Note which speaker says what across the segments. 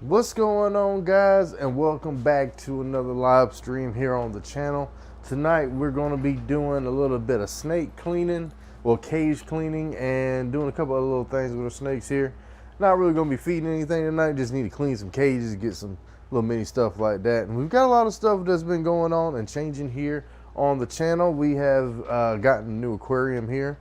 Speaker 1: What's going on, guys, and welcome back to another live stream here on the channel. Tonight we're going to be doing a little bit of snake cleaning, well, cage cleaning, and doing a couple of little things with the snakes here. Not really going to be feeding anything tonight, just need to clean some cages, get some little mini stuff like that. And we've got a lot of stuff that's been going on and changing here on the channel. We have gotten a new aquarium here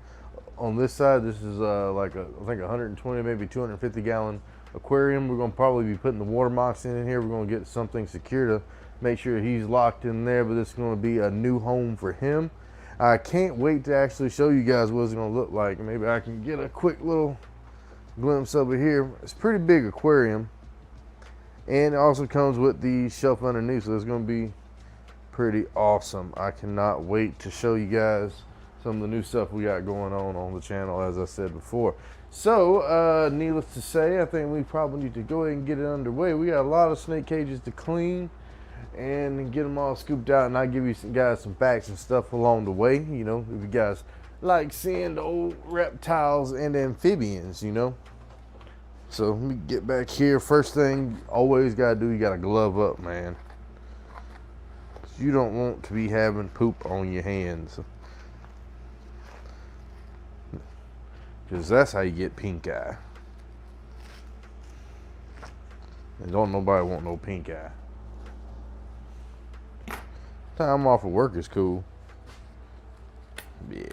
Speaker 1: on this side. This is like I think 120, maybe 250 gallon aquarium. We're going to probably be putting the water moccasin in here. We're going to get something secure to make sure he's locked in there, but this is going to be a new home for him. I can't wait to actually show you guys what it's going to look like. Maybe I can get a quick little glimpse over here. It's a pretty big aquarium, and it also comes with the shelf underneath, so it's going to be pretty awesome. I cannot wait to show you guys some of the new stuff we got going on the channel, as I said before. So, needless to say, I think we probably need to go ahead and get it underway. We got a lot of snake cages to clean and get them all scooped out, and I'll give you guys some facts and stuff along the way, you know, if you guys like seeing the old reptiles and amphibians, you know. So, let me get back here. First thing, always got to do, you got to glove up, man. You don't want to be having poop on your hands, because that's how you get pink eye. And don't nobody want no pink eye. Time off of work is cool. Yeah.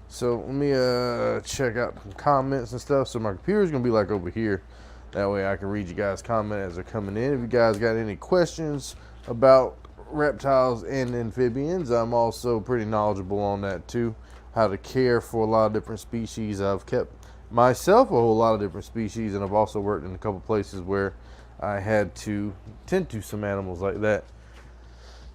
Speaker 1: So let me check out some comments and stuff. So my computer's gonna be like over here. That way I can read you guys' comments as they're coming in. If you guys got any questions about reptiles and amphibians, I'm also pretty knowledgeable on that too, how to care for a lot of different species. I've kept myself a whole lot of different species, and I've also worked in a couple places where I had to tend to some animals like that.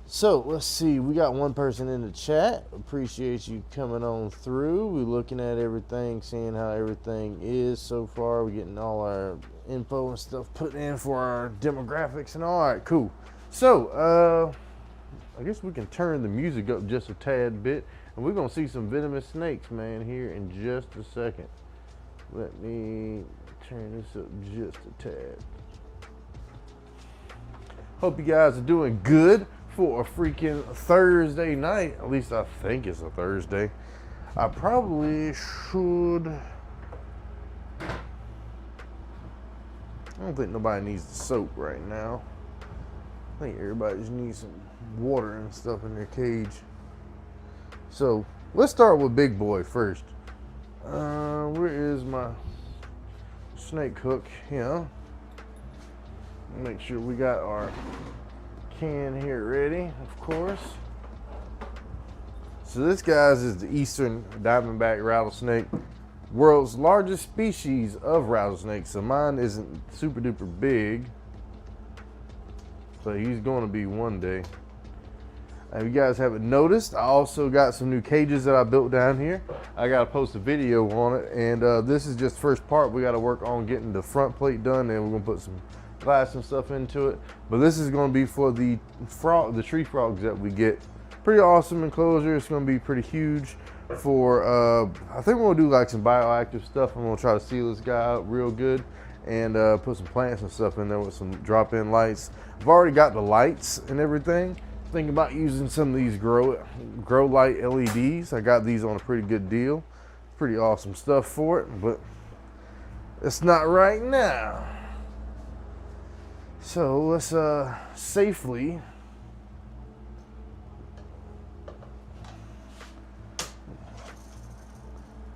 Speaker 1: So let's see, we got one person in the chat. Appreciate you coming on through. We're looking at everything, seeing how everything is so far. We're getting all our info and stuff put in for our demographics and all. Right, cool. So, I guess we can turn the music up just a tad bit, and we're gonna see some venomous snakes, man, here in just a second. Let me turn this up just a tad. Hope you guys are doing good for a freaking Thursday night. At least I think it's a Thursday. I probably should. I don't think nobody needs the soap right now. I think everybody just needs some water and stuff in their cage. So let's start with Big Boy first. Where is my snake hook? Yeah. Make sure we got our can here ready, of course. So this, guys, is the eastern diamondback rattlesnake, world's largest species of rattlesnake. So mine isn't super duper big, but he's going to be one day. If you guys haven't noticed, I also got some new cages that I built down here. I got to post a video on it, and this is just first part. We got to work on getting the front plate done, and we're going to put some glass and stuff into it. But this is going to be for the tree frogs that we get. Pretty awesome enclosure. It's going to be pretty huge for, I think we're going to do like some bioactive stuff. I'm going to try to seal this guy out real good and put some plants and stuff in there with some drop-in lights. I've already got the lights and everything. Thinking about using some of these grow light LEDs. I got these on a pretty good deal. Pretty awesome stuff for it, but it's not right now. So let's safely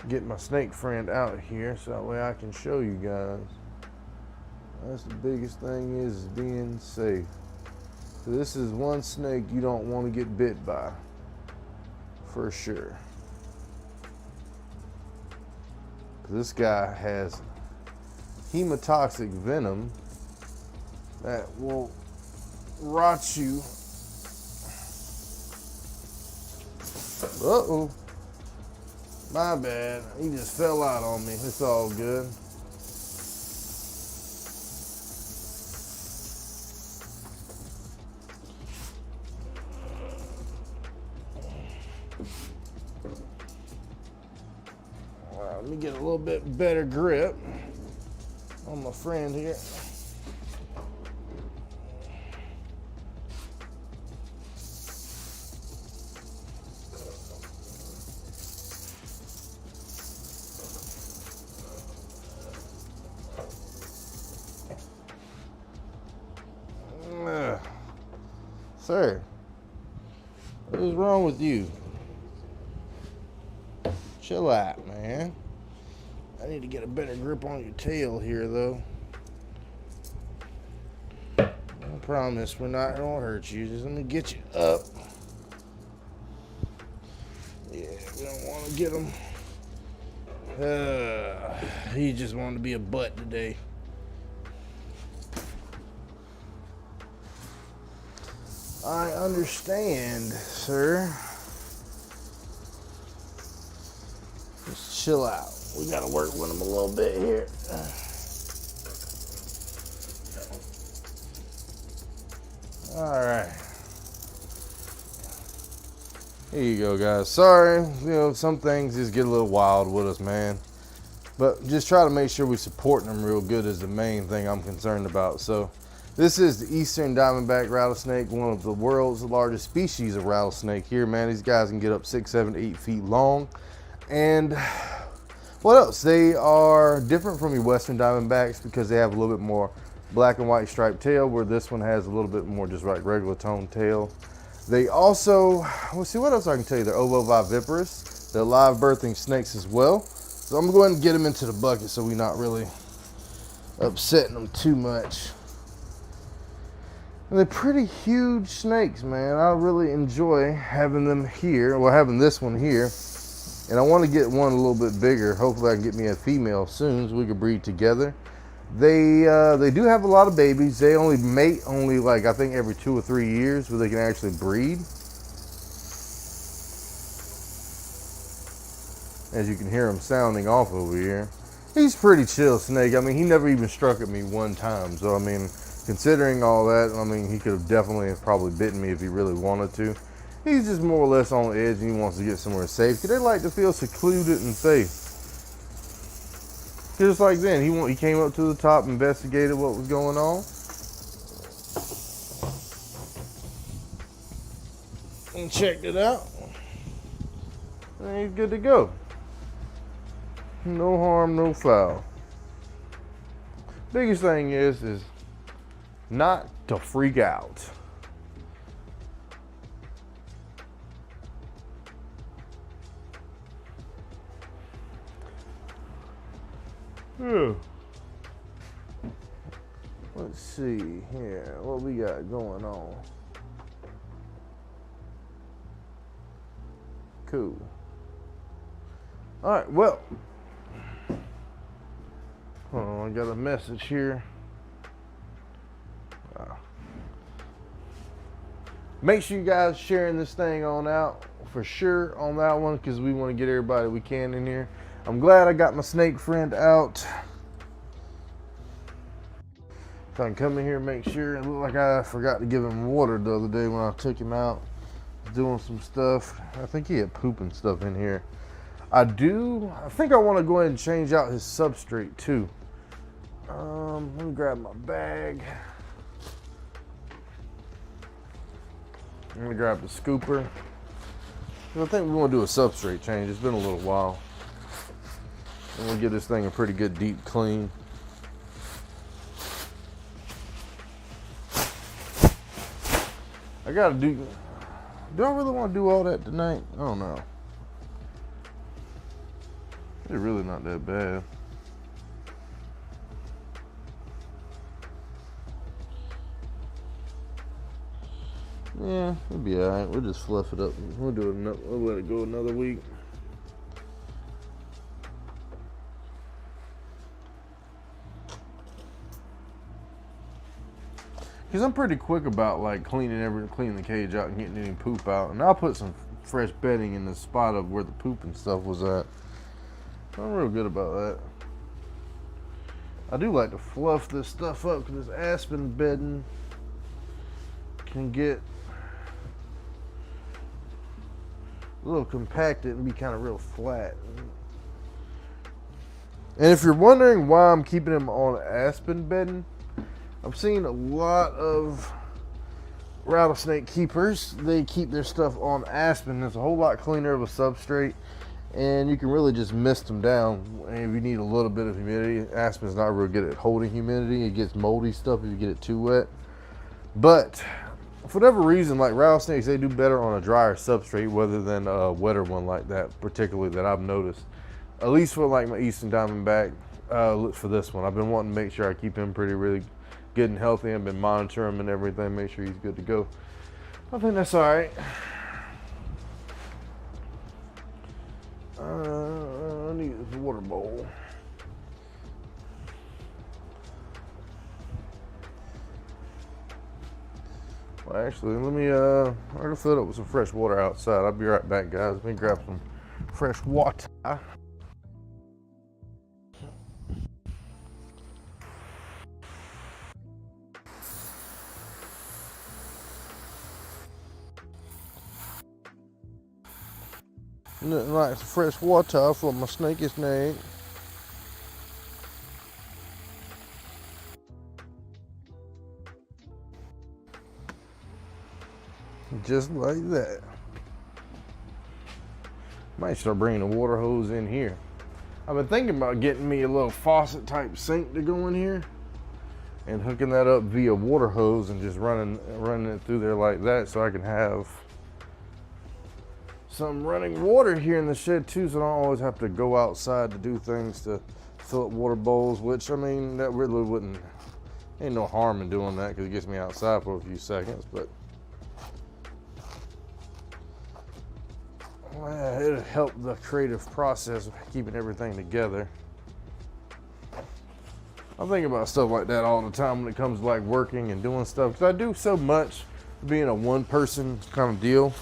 Speaker 1: get my snake friend out here so that way I can show you guys. That's the biggest thing, is being safe. So this is one snake you don't want to get bit by, for sure. This guy has hemotoxic venom that will rot you. Uh-oh. My bad. He just fell out on me. It's all good. Let me get a little bit better grip on my friend here. Sir, what is wrong with you? Chill out, man. I need to get a better grip on your tail here, though. I promise we're not gonna hurt you. Just let me get you up. Yeah, we don't want to get him. He just wanted to be a butt today. I understand, sir. Just chill out. We gotta work with him a little bit here. All right. Here you go, guys. Sorry, some things just get a little wild with us, man. But just try to make sure we're supporting them real good is the main thing I'm concerned about. So this is the eastern diamondback rattlesnake, one of the world's largest species of rattlesnake here, man. These guys can get up 6, 7, 8 feet long. And what else? They are different from your western diamondbacks because they have a little bit more black and white striped tail, where this one has a little bit more just like regular tone tail. They also, let's see what else I can tell you. They're ovoviviparous. They're live birthing snakes as well. So I'm going to go ahead and get them into the bucket so we're not really upsetting them too much. And they're pretty huge snakes, man. I really enjoy having them here, well, having this one here. And I want to get one a little bit bigger. Hopefully I can get me a female soon so we can breed together. They do have a lot of babies. They only mate like I think every 2 or 3 years where they can actually breed. As you can hear him sounding off over here. He's pretty chill snake. I mean, he never even struck at me one time. So I mean, considering all that, I mean, he could have definitely probably bitten me if he really wanted to. He's just more or less on the edge and he wants to get somewhere safe because they like to feel secluded and safe. Just like then, he came up to the top, investigated what was going on. And checked it out. And he's good to go. No harm, no foul. Biggest thing is not to freak out. Let's see here what we got going on. Cool. All right, well, hold on, I got a message here. Make sure you guys sharing this thing on out for sure on that one because we want to get everybody we can in here. I'm glad I got my snake friend out. So I can come in here and make sure. It looked like I forgot to give him water the other day when I took him out. Doing some stuff. I think he had poop and stuff in here. I think I want to go ahead and change out his substrate too. Let me grab my bag. I'm gonna grab the scooper. I think we want to do a substrate change. It's been a little while. And we'll give this thing a pretty good deep clean. I gotta do I really want to do all that tonight? I don't know. It's really not that bad. Yeah, it'll be alright. We'll just fluff it up. We'll let it go another week. Because I'm pretty quick about like cleaning the cage out and getting any poop out. And I'll put some fresh bedding in the spot of where the poop and stuff was at. I'm real good about that. I do like to fluff this stuff up because this aspen bedding can get a little compacted and be kind of real flat. And if you're wondering why I'm keeping them on aspen bedding, I've seen a lot of rattlesnake keepers, they keep their stuff on aspen. It's a whole lot cleaner of a substrate, and you can really just mist them down. And if you need a little bit of humidity, aspen's not real good at holding humidity. It gets moldy stuff if you get it too wet. But for whatever reason, like rattlesnakes, they do better on a drier substrate rather than a wetter one like that, particularly that I've noticed. At least for like my eastern diamondback, for this one, I've been wanting to make sure I keep him really good and healthy. I've been monitoring him and everything, make sure he's good to go. I think that's all right. I need this water bowl. Well, actually, let me, I'm gonna fill it up with some fresh water outside. I'll be right back, guys. Let me grab some fresh water. Nothing like some fresh water for my snaky snake. Just like that. Might start bringing a water hose in here. I've been thinking about getting me a little faucet type sink to go in here and hooking that up via water hose and just running it through there like that, so I can have some running water here in the shed too, so I don't always have to go outside to do things to fill up water bowls, which, I mean, that really wouldn't, ain't no harm in doing that because it gets me outside for a few seconds, but well, it'll help the creative process of keeping everything together. I think about stuff like that all the time when it comes to like working and doing stuff, because I do so much being a one-person kind of deal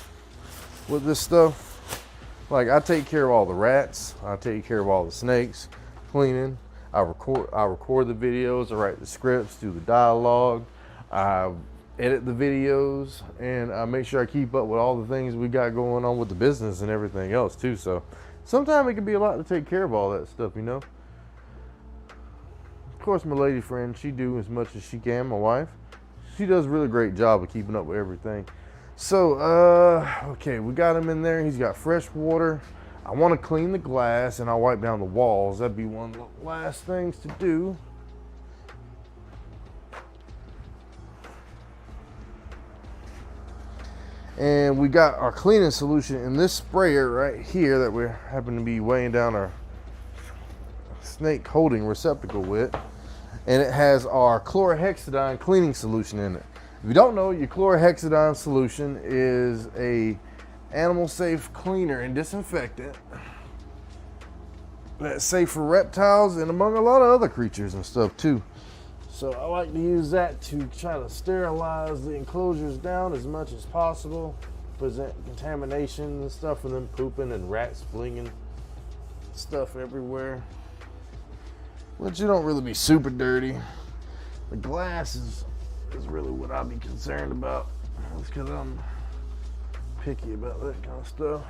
Speaker 1: with this stuff. Like, I take care of all the rats, I take care of all the snakes, cleaning, I record the videos, I write the scripts, do the dialogue, I edit the videos, and I make sure I keep up with all the things we got going on with the business and everything else too. So sometimes it can be a lot to take care of all that stuff, you know. Of course, my lady friend, she do as much as she can, my wife. She does a really great job of keeping up with everything. So, okay, we got him in there. He's got fresh water. I want to clean the glass and I'll wipe down the walls. That'd be one of the last things to do. And we got our cleaning solution in this sprayer right here that we happen to be weighing down our snake holding receptacle with. And it has our chlorhexidine cleaning solution in it. If you don't know, your chlorhexidine solution is a animal safe cleaner and disinfectant that's safe for reptiles and among a lot of other creatures and stuff too. So I like to use that to try to sterilize the enclosures down as much as possible, prevent contamination and stuff from them pooping and rats flinging stuff everywhere. But you don't really be super dirty. The glass is really what I'll be concerned about. That's because I'm picky about that kind of stuff.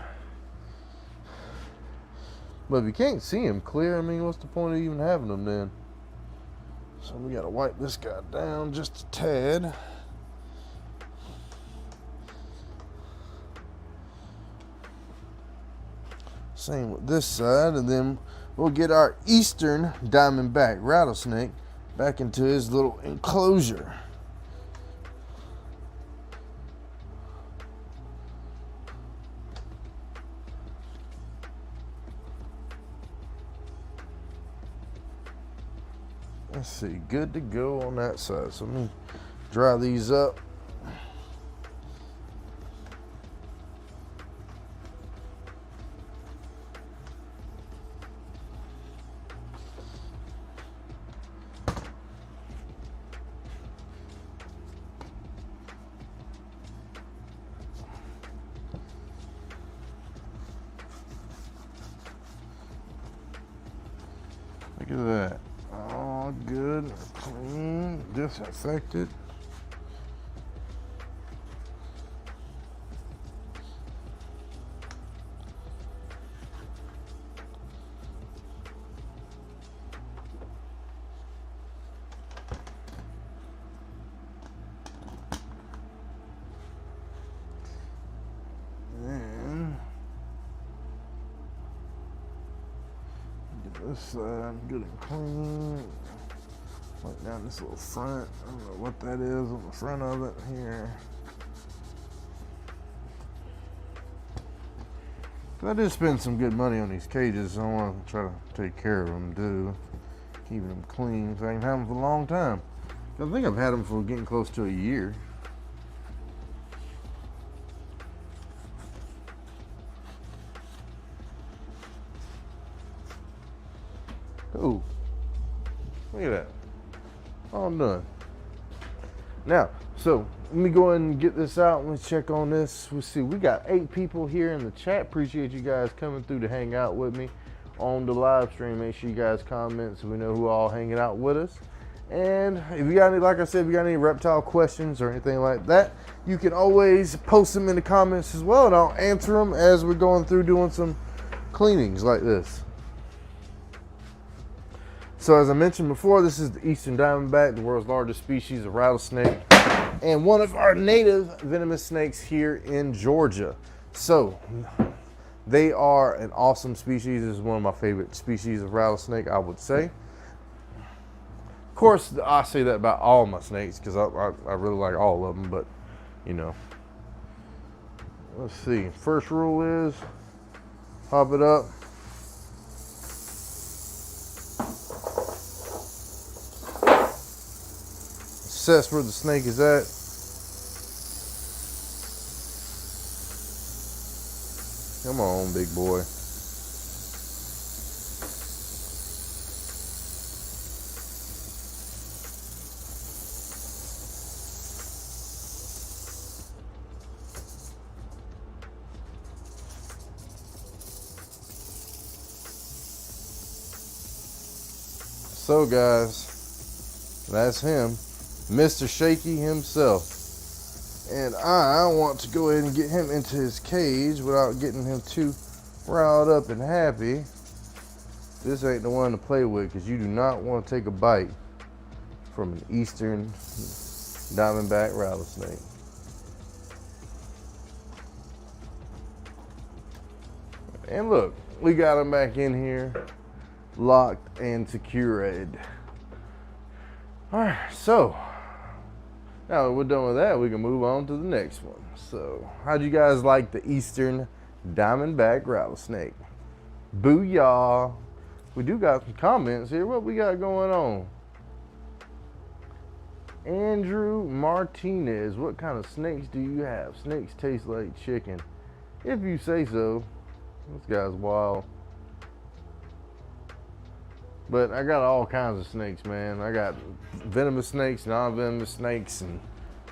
Speaker 1: But if you can't see them clear, I mean, what's the point of even having them then? So we gotta wipe this guy down just a tad. Same with this side, and then we'll get our eastern diamondback rattlesnake back into his little enclosure. Let's see, good to go on that side. So let me dry these up. Look at that. All good, clean, disinfected. this side good and clean. Like down this little front. I don't know what that is on the front of it here. I did spend some good money on these cages, so I want to try to take care of them too. Keeping them clean so I can have them for a long time. I think I've had them for getting close to a year. Ooh, look at that. All done. Now, so let me go ahead and get this out. Let's check on this. We'll see. We got 8 people here in the chat. Appreciate you guys coming through to hang out with me on the live stream. Make sure you guys comment so we know who all hanging out with us. And if you got any, like I said, if you got any reptile questions or anything like that, you can always post them in the comments as well, and I'll answer them as we're going through doing some cleanings like this. So as I mentioned before, this is the eastern diamondback, the world's largest species of rattlesnake, and one of our native venomous snakes here in Georgia. So they are an awesome species. This is one of my favorite species of rattlesnake, I would say. Of course, I say that about all my snakes because I really like all of them, but you know. Let's see. First rule is pop it up. Assess where the snake is at. Come on, big boy. So guys, that's him. Mr. Shaky himself. And I want to go ahead and get him into his cage without getting him too riled up and happy. This ain't the one to play with because you do not want to take a bite from an eastern diamondback rattlesnake. And look, we got him back in here, locked and secured. All right, so now that we're done with that, we can move on to the next one. So, how'd you guys like the eastern diamondback rattlesnake? Booyah! We do got some comments here. What we got going on? Andrew Martinez, what kind of snakes do you have? Snakes taste like chicken. If you say so. This guy's wild. But I got all kinds of snakes, man. I got venomous snakes, non-venomous snakes, and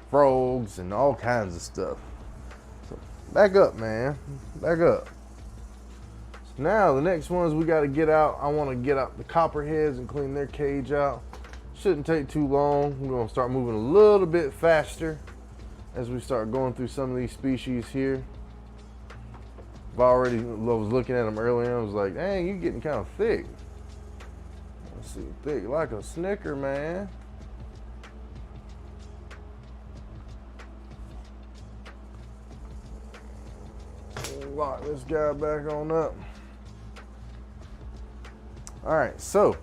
Speaker 1: frogs, and all kinds of stuff. So back up, man. Back up. So now the next ones we got to get out. I want to get out the copperheads and clean their cage out. Shouldn't take too long. We're gonna start moving a little bit faster as we start going through some of these species here. I was looking at them earlier. I was like, dang, you getting kind of thick. Let's see, thick like a Snicker, man. Lock this guy back on up. All right, so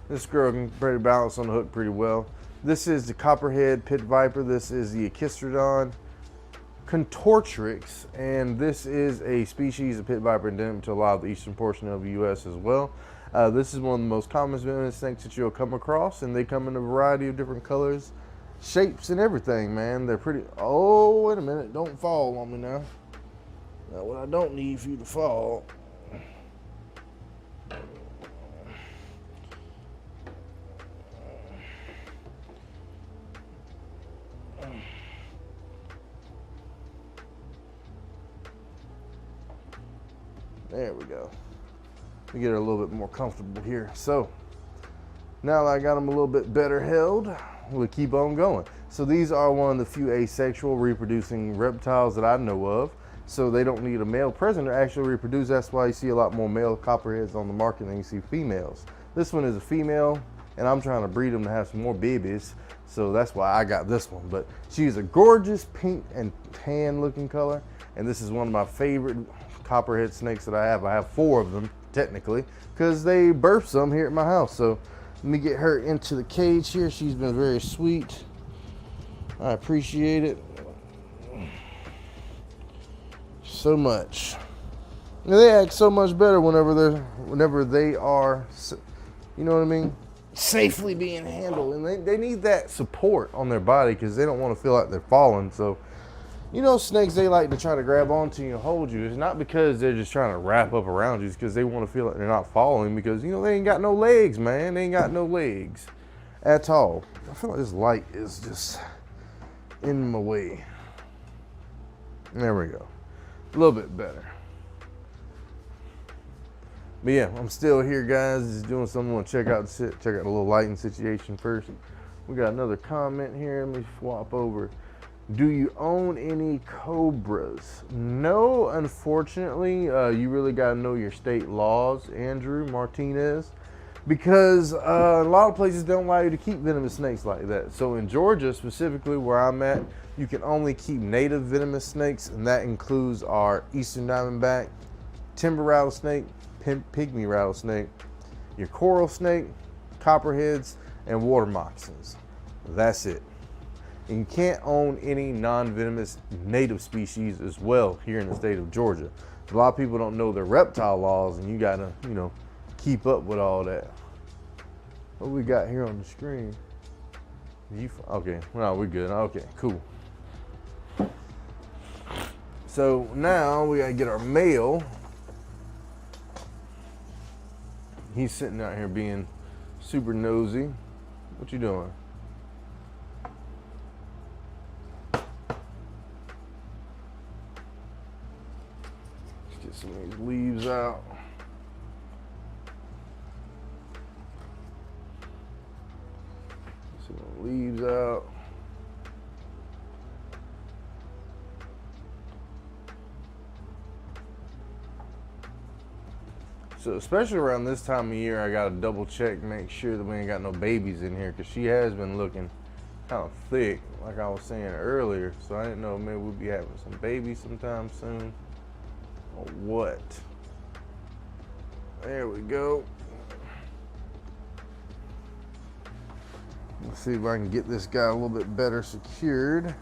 Speaker 1: this girl can pretty balance on the hook pretty well. This is the Copperhead pit viper. This is the Echistrodon contortrix, and this is a species of pit viper endemic to a lot of the eastern portion of the U.S. as well. This is one of the most common venomous snakes that you'll come across, and they come in a variety of different colors, shapes, and everything, man. They're pretty. Oh, wait a minute! Don't fall on me now. That's what I don't need for you to fall. There we go. We get her a little bit more comfortable here. So now that I got them a little bit better held, we'll keep on going. So these are one of the few asexual reproducing reptiles that I know of. So they don't need a male present to actually reproduce. That's why you see a lot more male copperheads on the market than you see females. This one is a female, and I'm trying to breed them to have some more babies. So that's why I got this one. But she's a gorgeous pink and tan looking color. And this is one of my favorite copperhead snakes that I have. I have 4 of them technically, because they birthed some here at my house. So let me get her into the cage here. She's been very sweet. I appreciate it so much. And they act so much better whenever they are, you know what I mean, safely being handled. And they need that support on their body because they don't want to feel like they're falling. So, you know, snakes, they like to try to grab onto you and hold you. It's not because they're just trying to wrap up around you. It's because they want to feel like they're not falling, because, you know, they ain't got no legs, man. They ain't got no legs at all. I feel like this light is just in my way. There we go. A little bit better. But yeah, I'm still here, guys. Just doing something. I want to check out the little lighting situation first. We got another comment here. Let me swap over. Do you own any cobras? No, unfortunately. You really got to know your state laws, Andrew Martinez, because a lot of places don't allow you to keep venomous snakes like that. So in Georgia, specifically where I'm at, you can only keep native venomous snakes, and that includes our eastern diamondback, timber rattlesnake, pygmy rattlesnake, your coral snake, copperheads, and water moccasins. That's it. And you can't own any non-venomous native species as well here in the state of Georgia. A lot of people don't know their reptile laws, and you gotta, you know, keep up with all that. What we got here on the screen? Okay, no, we're good. Okay, cool. So now we gotta get our male. He's sitting out here being super nosy. What you doing? Let's get some of these leaves out. Get some leaves out. So especially around this time of year, I gotta double check, make sure that we ain't got no babies in here, because she has been looking kind of thick, like I was saying earlier. So I didn't know, maybe we'd be having some babies sometime soon, or what. There we go. Let's see if I can get this guy a little bit better secured.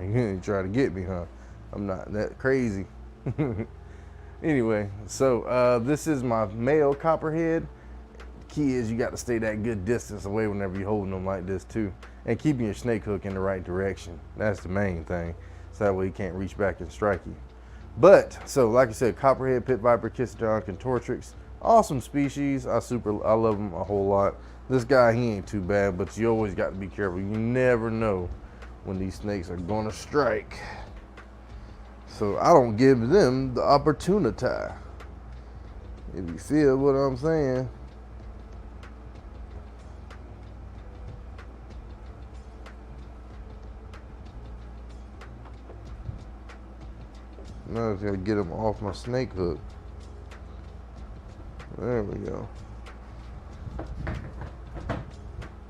Speaker 1: You didn't try to get me, huh? I'm not that crazy. Anyway, so this is my male copperhead. Key is you got to stay that good distance away whenever you're holding them like this too, and keeping your snake hook in the right direction. That's the main thing, so that way he can't reach back and strike you. But so like I said, copperhead, pit viper, Kissodon, contortrix, awesome species. I love them a whole lot. This guy, he ain't too bad, but you always got to be careful. You never know when these snakes are gonna strike. So I don't give them the opportunity, if you feel what I'm saying. Now I just gotta get them off my snake hook. There we go.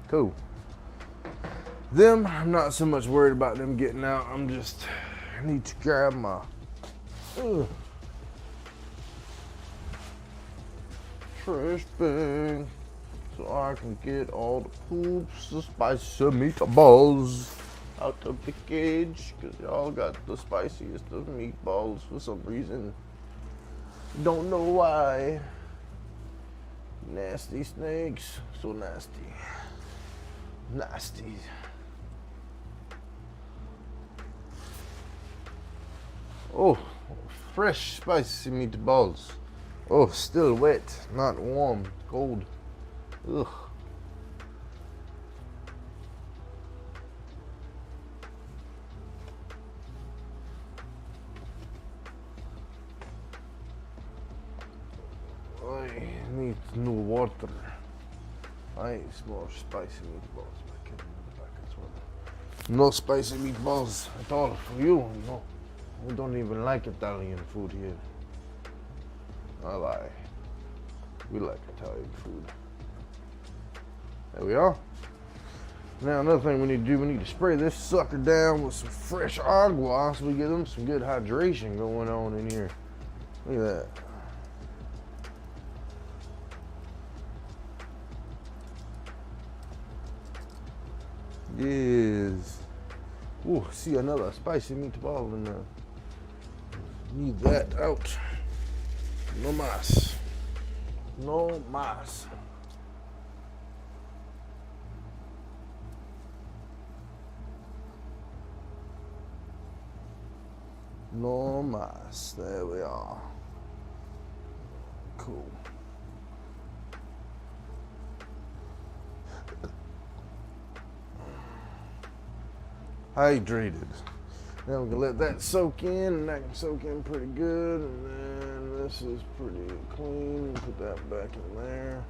Speaker 1: Cool. Them, I'm not so much worried about them getting out. I need to grab my trash bag so I can get all the poops, the spicy meatballs out of the cage, because y'all got the spiciest of meatballs for some reason. Don't know why. Nasty snakes, so nasty. Nasty. Oh, fresh spicy meatballs. Oh, still wet, not warm, cold. Ugh. needs no water. I ate small spicy meatballs back in the back as well. No spicy meatballs at all for you. No, we don't even like Italian food here. I lie. We like Italian food. There we are. Now another thing we need to do, we need to spray this sucker down with some fresh agua so we get them some good hydration going on in here. Look at that. Yes. Ooh, see another spicy meatball in there. Need that out. No mas. No mas. No mas. There we are. Cool. Hydrated. Now we can let that soak in, and that can soak in pretty good. And then this is pretty clean. Put that back in there.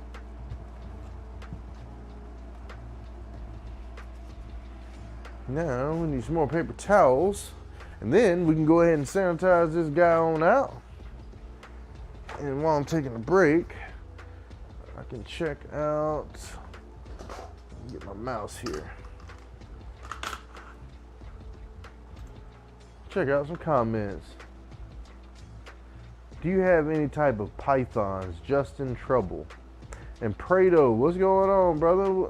Speaker 1: Now we need some more paper towels, and then we can go ahead and sanitize this guy on out. And while I'm taking a break, I can check out. Get my mouse here. Check out some comments. Do you have any type of pythons just in trouble? And Prado, what's going on, brother?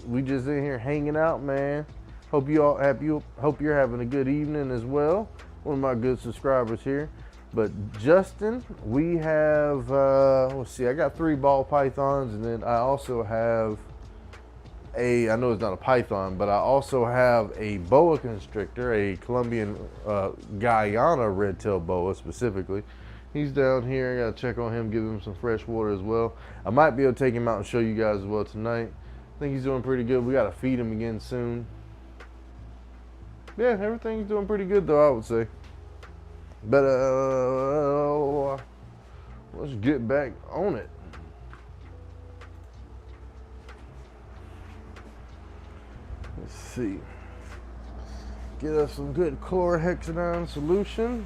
Speaker 1: We just in here hanging out, man. Hope you all happy. Hope you're having a good evening as well. One of my good subscribers here. But Justin, we have. Let's see. I got 3 ball pythons, and then I also have I know it's not a python, but I also have a boa constrictor, a Colombian Guyana red-tailed boa specifically. He's down here. I gotta check on him, give him some fresh water as well. I might be able to take him out and show you guys as well tonight. I think he's doing pretty good. We gotta feed him again soon. Yeah, everything's doing pretty good though, I would say. But let's get back on it. Let's see. Get us some good chlorhexidine solution.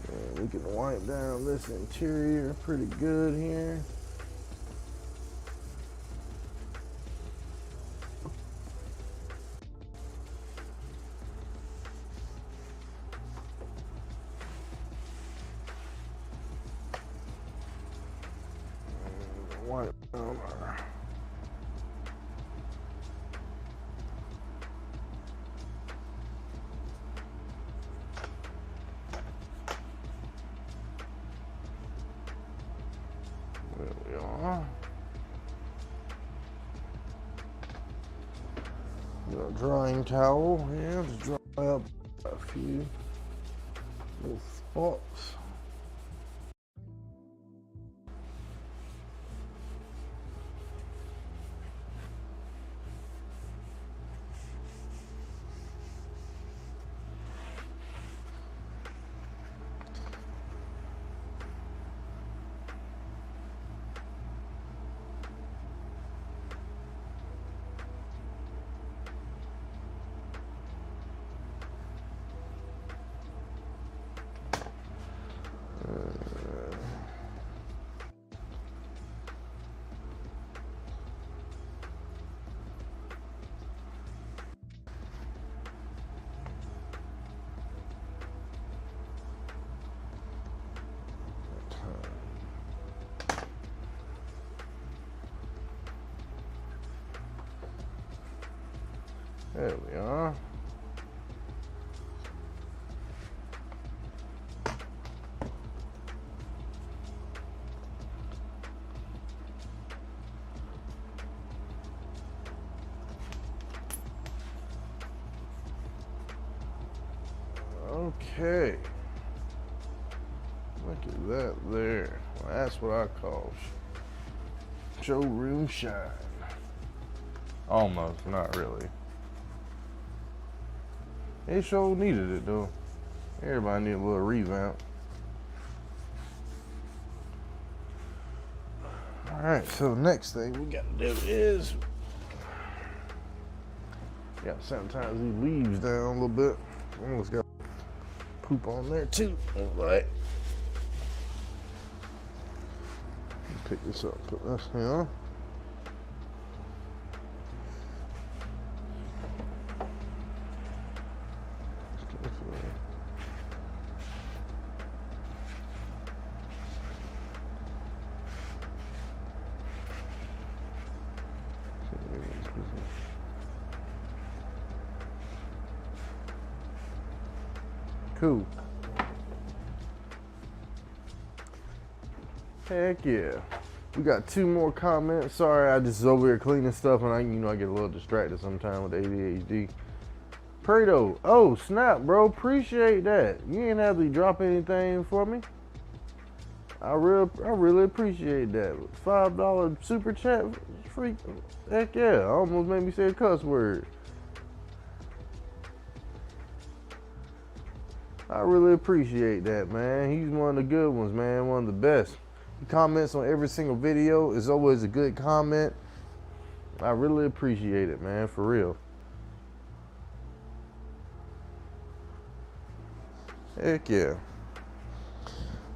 Speaker 1: And we can wipe down this interior pretty good here. Wipe down our there we are. Got a drying towel here to dry up a few little spots. There we are. Okay. Look at that there. Well, that's what I call showroom shine. Almost, not really. It sure needed it though. Everybody need a little revamp. Alright, so next thing we gotta do is gotta sanitize these leaves down a little bit. Almost got poop on there too. Alright. Pick this up, put this here. Cool. Heck yeah. We got 2 more comments. Sorry, I just was over here cleaning stuff and I get a little distracted sometimes with ADHD. Prado, oh snap, bro, appreciate that. You ain't have to drop anything for me. I really appreciate that. $5 super chat, freak, heck yeah, almost made me say a cuss word. I really appreciate that, man. He's one of the good ones, man, one of the best. He comments on every single video. It's always a good comment. I really appreciate it, man, for real. Heck yeah.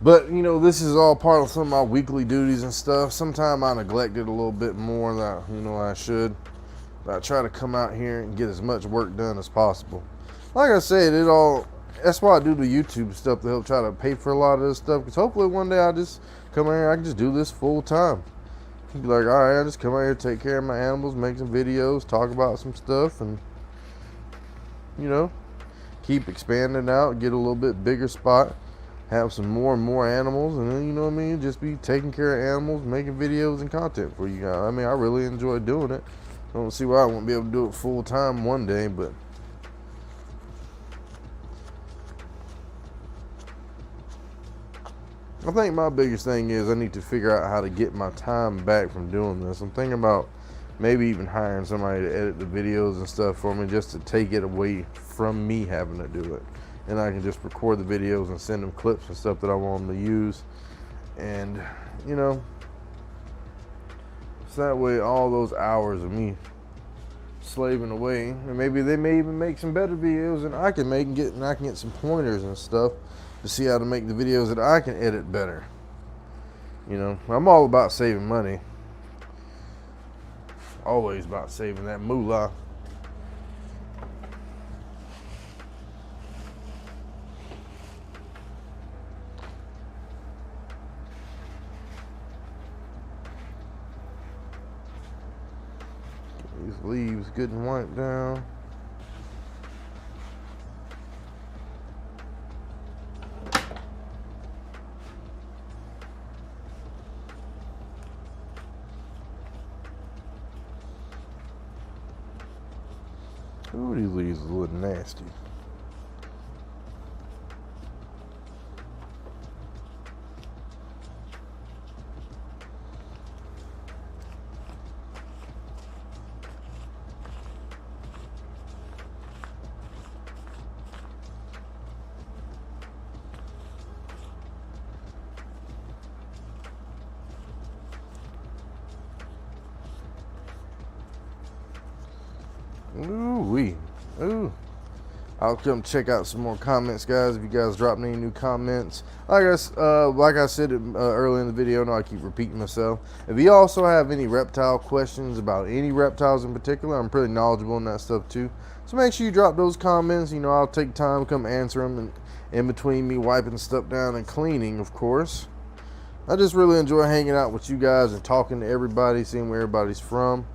Speaker 1: But, this is all part of some of my weekly duties and stuff. Sometimes I neglect it a little bit more than, I should. But I try to come out here and get as much work done as possible. Like I said, that's why I do the YouTube stuff to help try to pay for a lot of this stuff. Because hopefully one day I'll just come out here, I can just do this full time. Be like, all right, I just come out here, take care of my animals, make some videos, talk about some stuff, and, keep expanding out, get a little bit bigger spot, have some more and more animals, and then, just be taking care of animals, making videos and content for you guys. I mean, I really enjoy doing it. I don't see why I won't be able to do it full time one day, but I think my biggest thing is I need to figure out how to get my time back from doing this. I'm thinking about maybe even hiring somebody to edit the videos and stuff for me, just to take it away from me having to do it. And I can just record the videos and send them clips and stuff that I want them to use. And, so that way all those hours of me slaving away, and maybe they may even make some better videos than I can make, and I can get some pointers and stuff to see how to make the videos that I can edit better. I'm all about saving money. Always about saving that moolah. Get these leaves good and wiped down. Ooh, these leaves are a little nasty. Ooh-wee. Ooh. I'll come check out some more comments, guys. If you guys drop any new comments, like I said earlier in the video, I know I keep repeating myself. If you also have any reptile questions about any reptiles in particular, I'm pretty knowledgeable in that stuff too. So make sure you drop those comments. I'll take time to come answer them, and in between me wiping stuff down and cleaning, of course. I just really enjoy hanging out with you guys and talking to everybody, seeing where everybody's from,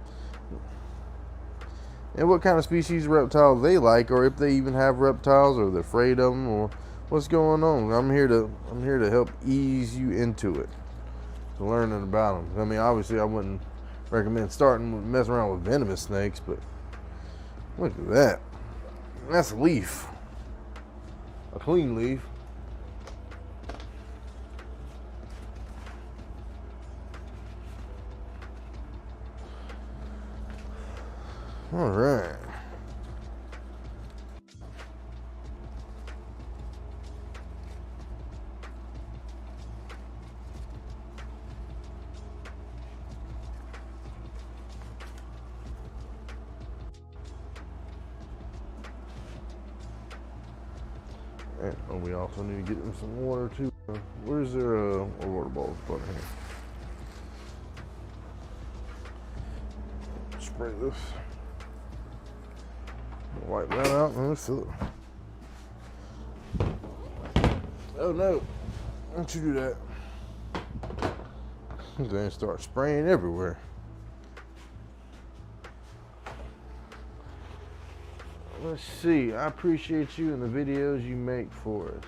Speaker 1: and what kind of species of reptiles they like, or if they even have reptiles, or they're afraid of them, or what's going on. I'm here to help ease you into it, to learning about them. I mean, obviously I wouldn't recommend starting with messing around with venomous snakes, but look at that. That's a leaf, a clean leaf. All right. And we also need to get them some water too. Where's their water bottles? Put in here. Spray this. Wipe that out and let's fill it. Oh no, don't you do that. Then start spraying everywhere. Let's see, I appreciate you and the videos you make for us.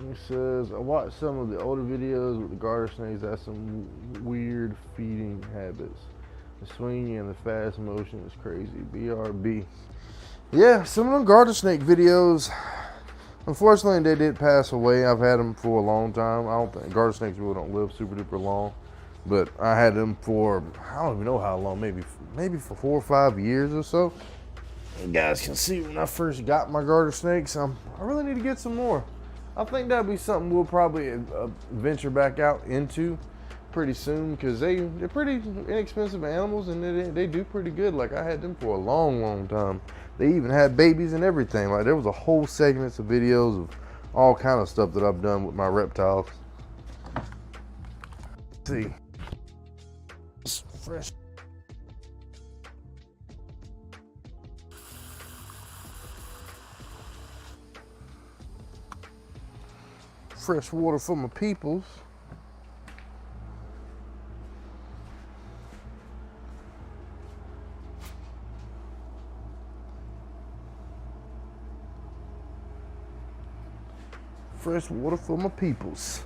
Speaker 1: He says, I watched some of the older videos with the garter snakes that have some weird feeding habits. The swinging and the fast motion is crazy. BRB. Yeah, some of them garter snake videos, unfortunately they did pass away. I've had them for a long time. I don't think garter snakes really don't live super duper long. But I had them for, I don't even know how long, maybe for 4 or 5 years or so. You guys can see when I first got my garter snakes, I really need to get some more. I think that'd be something we'll probably venture back out into pretty soon, because they're pretty inexpensive animals and they do pretty good. Like, I had them for a long time. They even had babies and everything. Like, there was a whole segments of videos of all kind of stuff that I've done with my reptiles. Let's see. Fresh. Fresh water for my peoples. Fresh water for my peoples.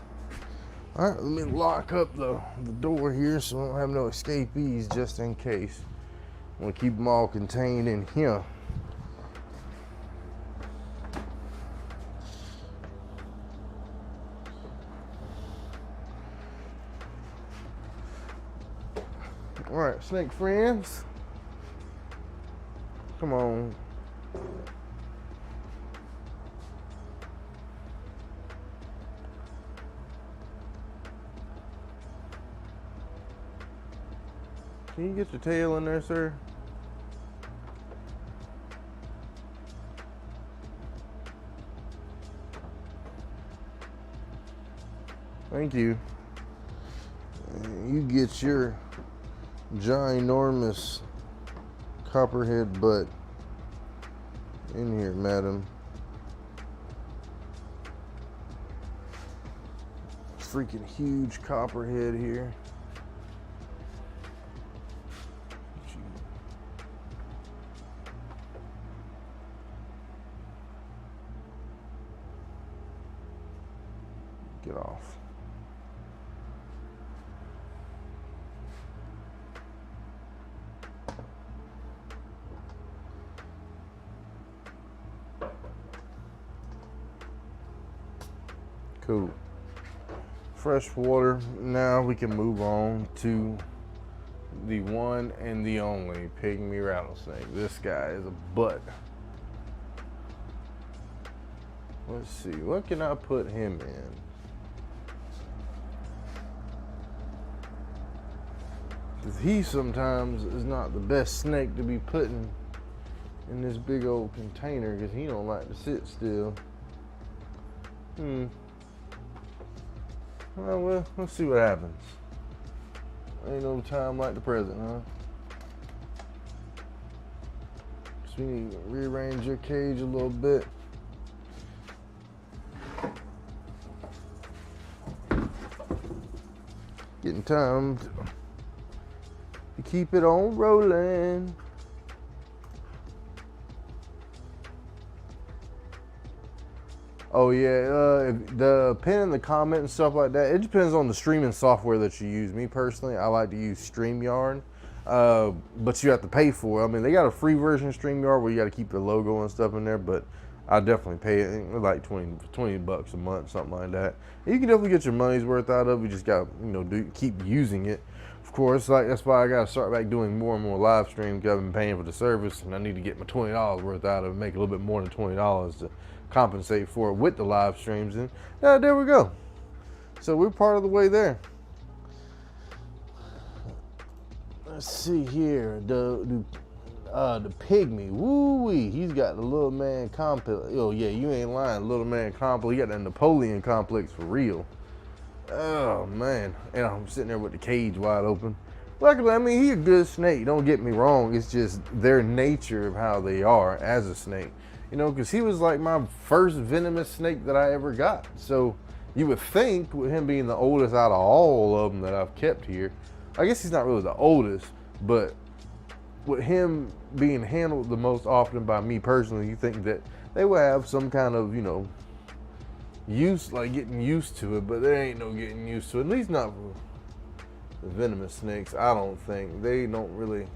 Speaker 1: All right, let me lock up the door here so I don't have no escapees, just in case. I want to keep them all contained in here. All right, snake friends, come on. Can you get your tail in there, sir? Thank you. You get your ginormous copperhead butt in here, madam. Freaking huge copperhead here. Get off. Cool. Fresh water. Now we can move on to the one and the only pygmy rattlesnake. This guy is a butt. Let's see, what can I put him in? Because he sometimes is not the best snake to be putting in this big old container, because he don't like to sit still. Well, let's see what happens. Ain't no time like the present, huh? So we need to rearrange your cage a little bit. Getting time to keep it on rolling. Oh yeah, the pin in the comment and stuff like that, it depends on the streaming software that you use. Me personally, I like to use StreamYard, but you have to pay for it. I mean, they got a free version of StreamYard where you got to keep the logo and stuff in there, but I definitely pay it like 20 bucks a month, something like that. And you can definitely get your money's worth out of it. You just got to, keep using it. Of course, like that's why I got to start back doing more and more live streams, because I've been paying for the service, and I need to get my $20 worth out of it, make a little bit more than $20 to compensate for it with the live streams. And there we go. So we're part of the way there. Let's see here. The Pygmy, woo-wee, he's got the little man complex. Oh yeah, you ain't lying, little man complex. He got that Napoleon complex for real. Oh man, and I'm sitting there with the cage wide open. Luckily, I mean, he's a good snake, don't get me wrong. It's just their nature of how they are as a snake. You know, because he was like my first venomous snake that I ever got. So you would think with him being the oldest out of all of them that I've kept here, I guess he's not really the oldest, but with him being handled the most often by me personally, you think that they will have some kind of, you know, use, like getting used to it, but there ain't no getting used to it. At least not for the venomous snakes. I don't think they don't really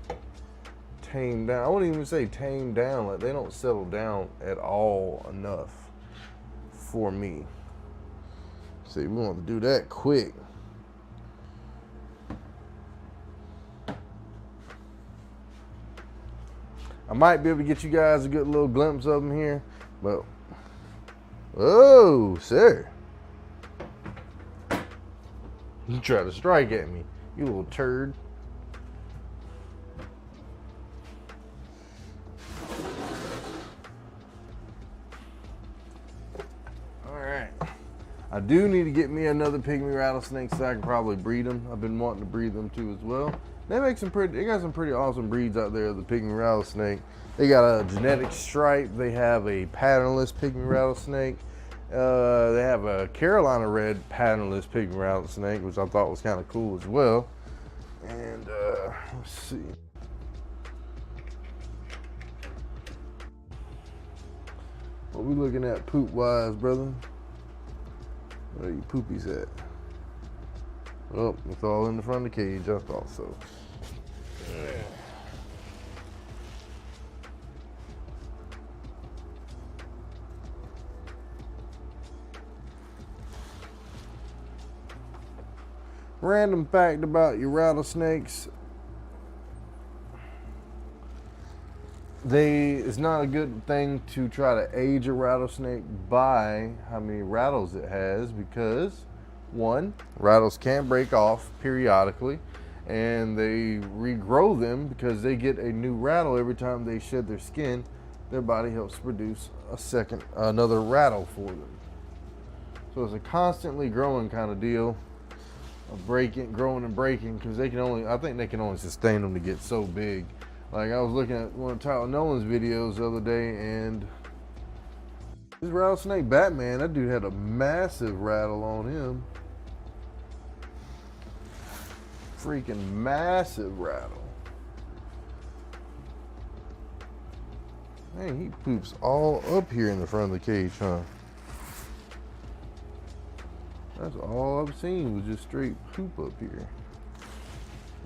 Speaker 1: tame down. I wouldn't even say tame down, like they don't settle down at all enough for me. See, we want to do that quick. I might be able to get you guys a good little glimpse of them here, but oh, sir, you try to strike at me, you little turd. All right, I do need to get me another Pygmy rattlesnake so I can probably breed them. I've been wanting to breed them too as well. They got some pretty awesome breeds out there of the Pygmy rattlesnake. They got a genetic stripe. They have a patternless Pygmy rattlesnake. They have a Carolina red patternless Pygmy rattlesnake, which I thought was kind of cool as well. And let's see. What we looking at poop wise, brother? Where are you poopies at? Oh, it's all in the front of the cage. I thought so. Random fact about your rattlesnakes. It's not a good thing to try to age a rattlesnake by how many rattles it has, because one, rattles can break off periodically, and they regrow them because they get a new rattle every time they shed their skin. Their body helps produce another rattle for them. So it's a constantly growing kind of deal, of growing and breaking, because I think they can only sustain them to get so big. Like I was looking at one of Tyler Nolan's videos the other day, and this rattlesnake Batman, that dude had a massive rattle on him. Freaking massive rattle. Man, he poops all up here in the front of the cage, huh? That's all I've seen was just straight poop up here.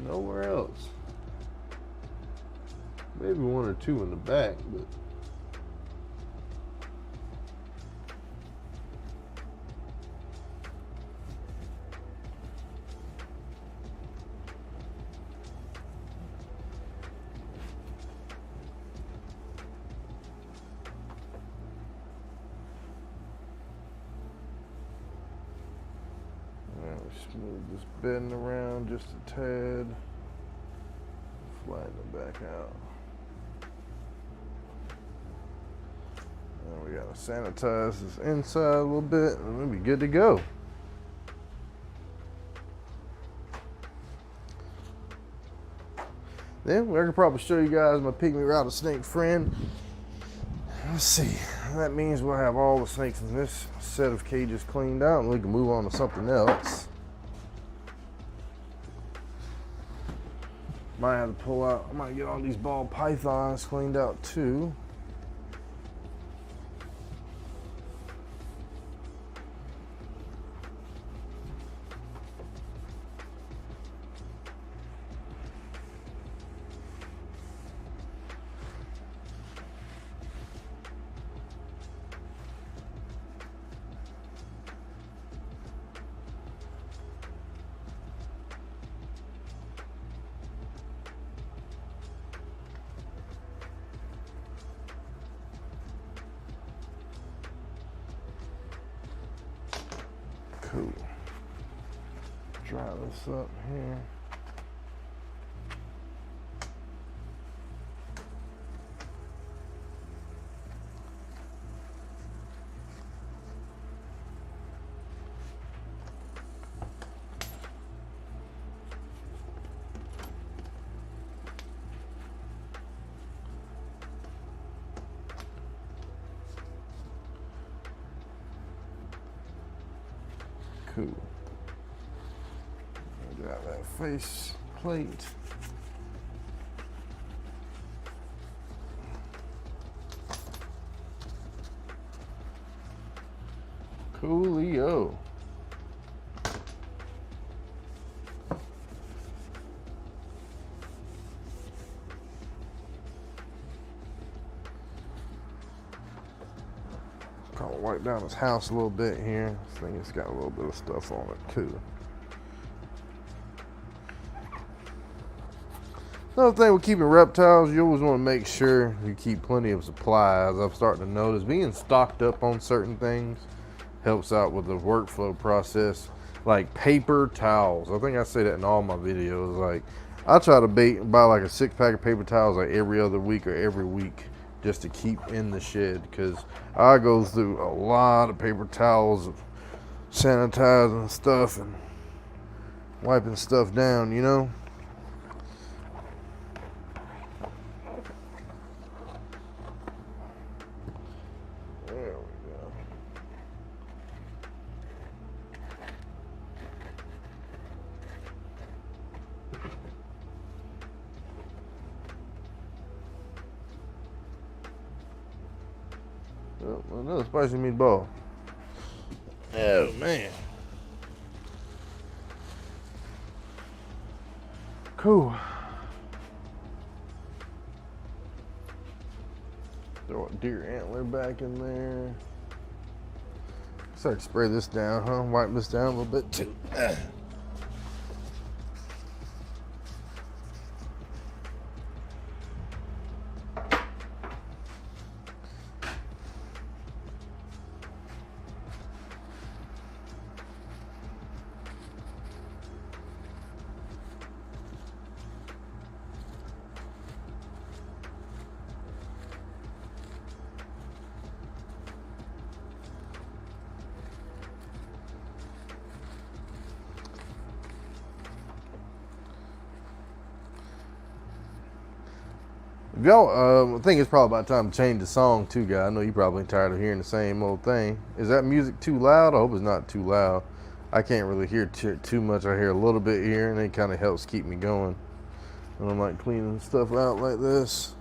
Speaker 1: Nowhere else. Maybe one or two in the back, but smooth this bedding around just a tad. Flatten it back out. And we gotta sanitize this inside a little bit, and we'll be good to go. Then I could probably show you guys my Pygmy rattlesnake friend. Let's see. That means we'll have all the snakes in this set of cages cleaned out, and we can move on to something else. Might have to pull out, I might get all these ball pythons cleaned out too. Cool. Dry this up here. Cool. Got that face plate. Coolio. Kind of wipe down his house a little bit here. I think it's got a little bit of stuff on it too. Another thing with keeping reptiles, you always want to make sure you keep plenty of supplies. I'm starting to notice being stocked up on certain things helps out with the workflow process. Like paper towels. I think I say that in all my videos. Like I try to buy like a 6-pack of paper towels like every other week or every week just to keep in the shed, because I go through a lot of paper towels, sanitizing stuff and wiping stuff down, you know. Oh, another spicy meatball. Oh man. Cool. Throw a deer antler back in there. Start to spray this down, huh? Wipe this down a little bit too. Y'all, I think it's probably about time to change the song too, guys. I know you're probably tired of hearing the same old thing. Is that music too loud? I hope it's not too loud. I can't really hear too much. I hear a little bit here, and it kind of helps keep me going when I'm like cleaning stuff out like this.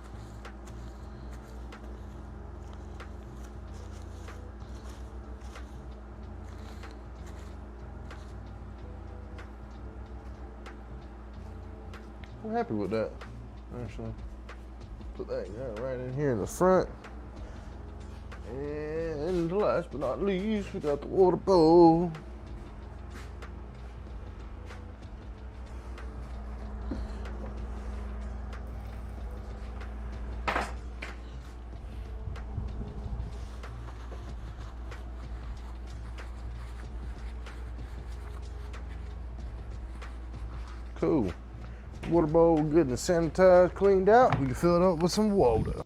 Speaker 1: I'm happy with that, actually. Put that guy right in here in the front. And last but not least, we got the water bowl. Cool. Water bowl good and sanitized, cleaned out. We can fill it up with some water.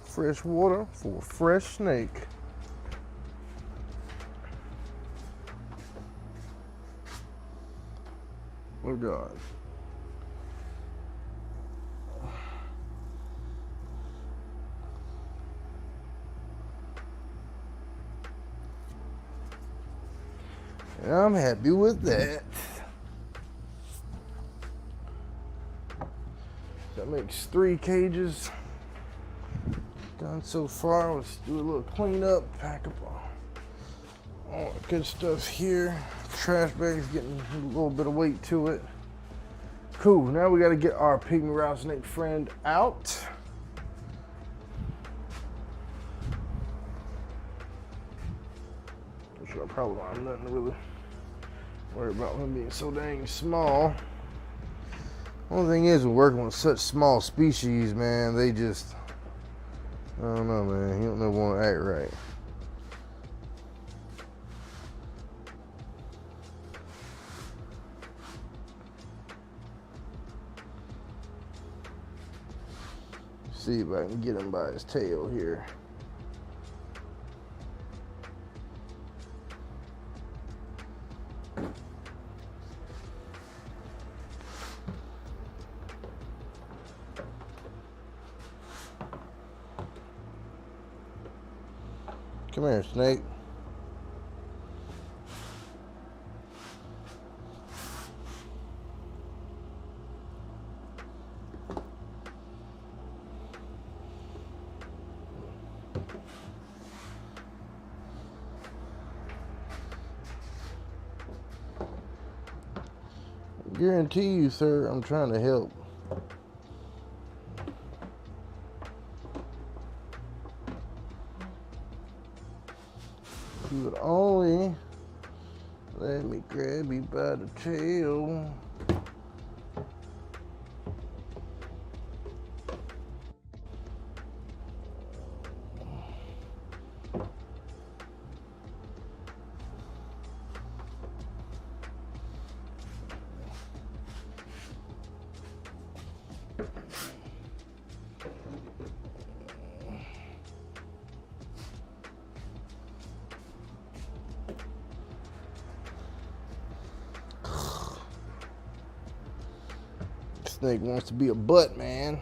Speaker 1: Fresh water for a fresh snake. Oh God. I'm happy with that. That makes 3 cages done so far. Let's do a little cleanup, pack up all the good stuff here. Trash bag's getting a little bit of weight to it. Cool, now we gotta get our pygmy rattlesnake friend out. Which I probably don't have nothing to really worry about him being so dang small. Only thing is, we're working with such small species, man, they just, I don't know, man, he don't never want to act right. See if I can get him by his tail here. Come here, snake. I guarantee you, sir, I'm trying to help. If you would only let me grab you by the tail. Snake wants to be a butt, man.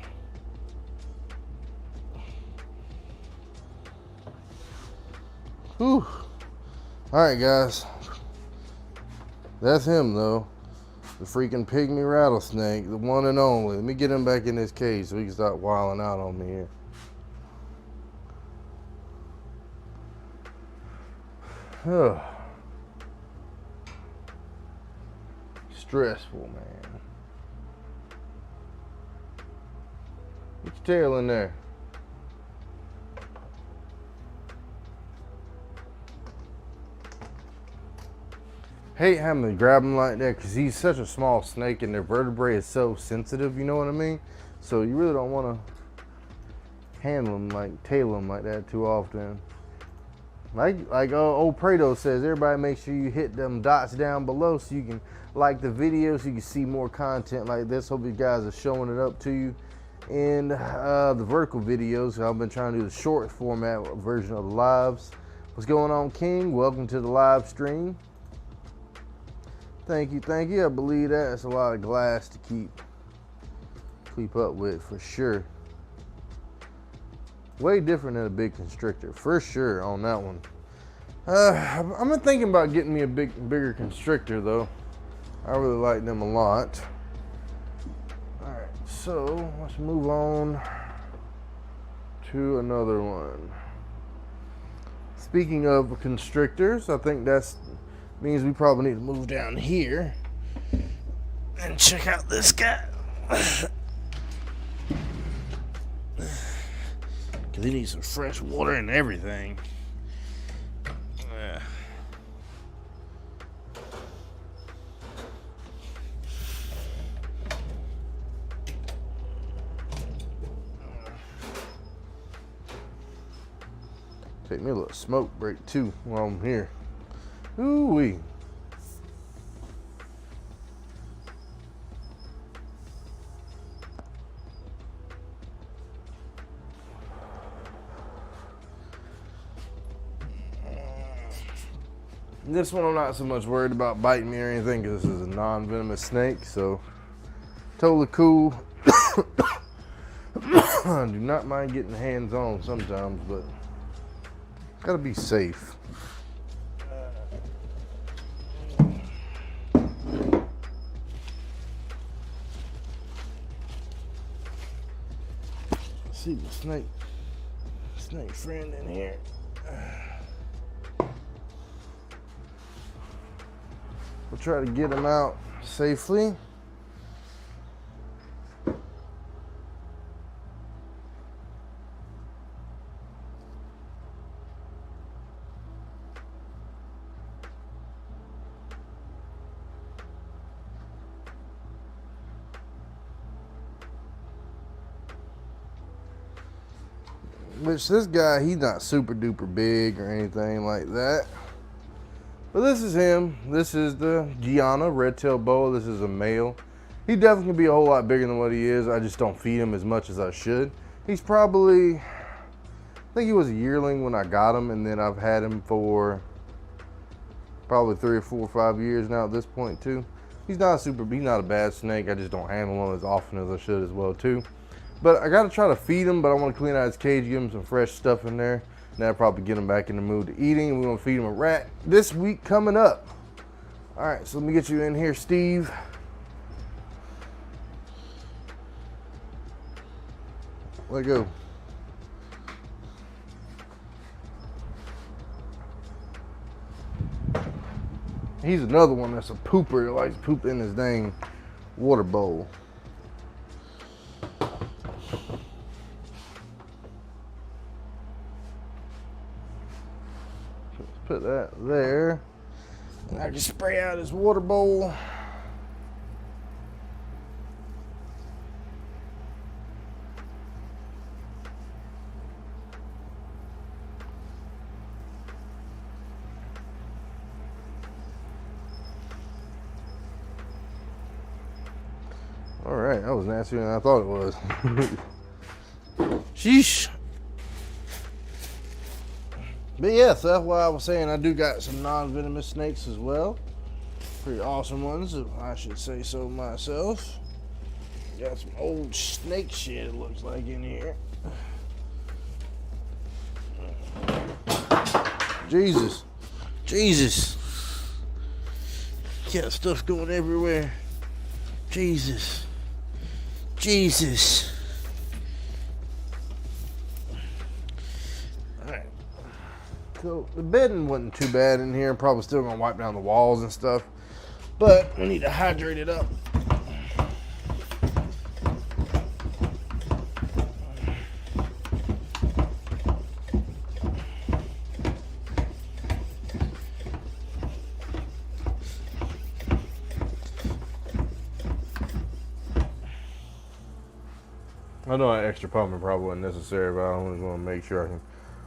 Speaker 1: Whew. Alright, guys. That's him, though. The freaking pygmy rattlesnake, the one and only. Let me get him back in this cage so he can stop wilding out on me here. Ugh. Stressful, man. Put your tail in there. Hate having to grab him like that because he's such a small snake and their vertebrae is so sensitive, you know what I mean? So you really don't want to handle him, like tail him like that too often. Like old Prado says, everybody make sure you hit them dots down below so you can like the video, so you can see more content like this. Hope you guys are showing it up to you in the vertical videos. I've been trying to do the short format version of the lives. What's going on, King? Welcome to the live stream. Thank you, thank you. I believe that's a lot of glass to keep up with for sure. Way different than a big constrictor, for sure on that one. I've been thinking about getting me a bigger constrictor though. I really like them a lot. All right, so let's move on to another one. Speaking of constrictors, I think that's means we probably need to move down here and check out this guy. Cause he needs some fresh water and everything. Take me a little smoke break too while I'm here. Ooh-wee. This one I'm not so much worried about biting me or anything because this is a non-venomous snake, so totally cool. I do not mind getting hands on sometimes, but gotta be safe. See the snake friend in here. We'll try to get him out safely. Which this guy, he's not super duper big or anything like that. But this is him. This is the Guyana red-tailed boa. This is a male. He definitely can be a whole lot bigger than what he is. I just don't feed him as much as I should. He's probably, I think he was a yearling when I got him, and then I've had him for probably 3 or 4 or 5 years now at this point too. He's not a bad snake. I just don't handle him as often as I should as well too. But I gotta try to feed him, but I want to clean out his cage, give him some fresh stuff in there. That'll probably get him back in the mood to eating. We're gonna feed him a rat this week coming up. All right, so let me get you in here, Steve. Let go. He's another one that's a pooper. He likes to poop in his dang water bowl. Put that there. And I can spray out his water bowl. All right, that was nastier than I thought it was. Sheesh. But yeah, so that's why I was saying I do got some non-venomous snakes as well. Pretty awesome ones, if I should say so myself. Got some old snake shit, it looks like, in here. Jesus. Jesus. Got stuff going everywhere. Jesus. Jesus. Alright. So the bedding wasn't too bad in here. Probably still gonna wipe down the walls and stuff. But we need to hydrate it up. I know an extra pumping probably wasn't necessary, but I just want to make sure I can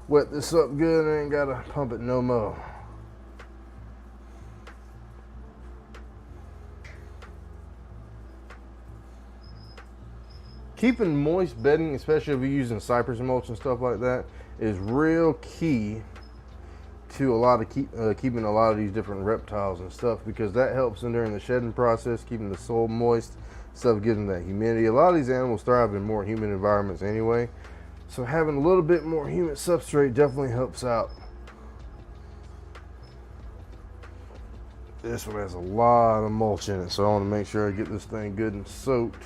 Speaker 1: wet this up good and ain't gotta pump it no more. Keeping moist bedding, especially if you're using cypress mulch and stuff like that, is real key to a lot of keeping a lot of these different reptiles and stuff, because that helps them during the shedding process, keeping the soil moist. Stuff gives them that humidity. A lot of these animals thrive in more humid environments anyway, so having a little bit more humid substrate definitely helps out. This one has a lot of mulch in it, so I want to make sure I get this thing good and soaked,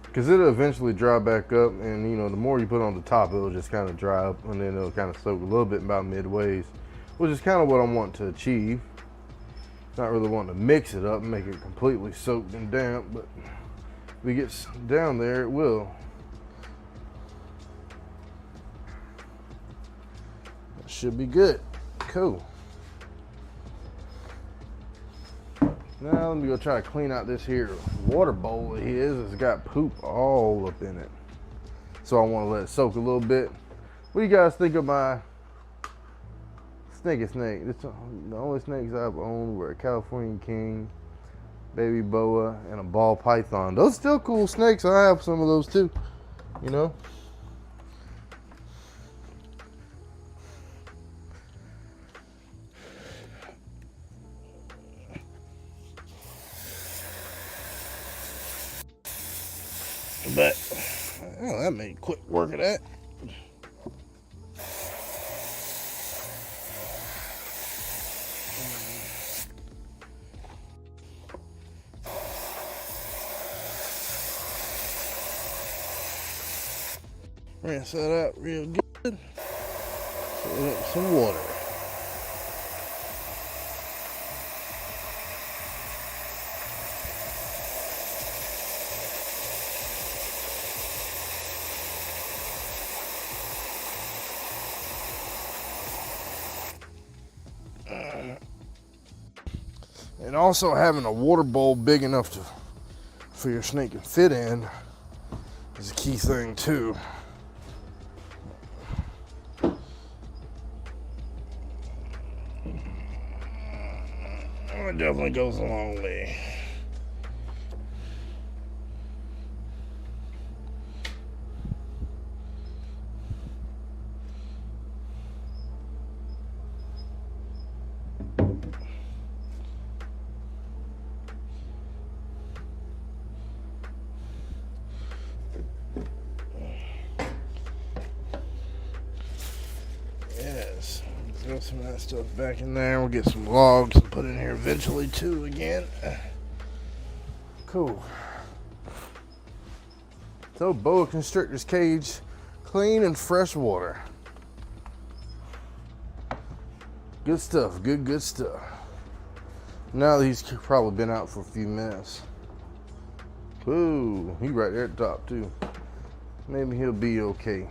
Speaker 1: because it'll eventually dry back up, and you know, the more you put on the top, it'll just kind of dry up, and then it'll kind of soak a little bit about midways, which is kind of what I want to achieve. Not really wanting to mix it up and make it completely soaked and damp, but if it gets down there, it will. That should be good. Cool. Now let me go try to clean out this here water bowl of his. It's got poop all up in it, so I want to let it soak a little bit. What do you guys think of my snake? It's the only snakes I've owned were a California king, baby boa, and a ball python. Those are still cool snakes. I have some of those too, you know. But oh, that made quick work of that. Rinse that out real good. Fill it up with some water. And also having a water bowl big enough for your snake to fit in is a key thing too. It definitely goes a long way. Throw some of that stuff back in there. We'll get some logs and put in here eventually too again. Cool. So boa constrictor's cage, clean and fresh water. Good stuff, good stuff. Now that he's probably been out for a few minutes. Ooh, he right there at the top too. Maybe he'll be okay.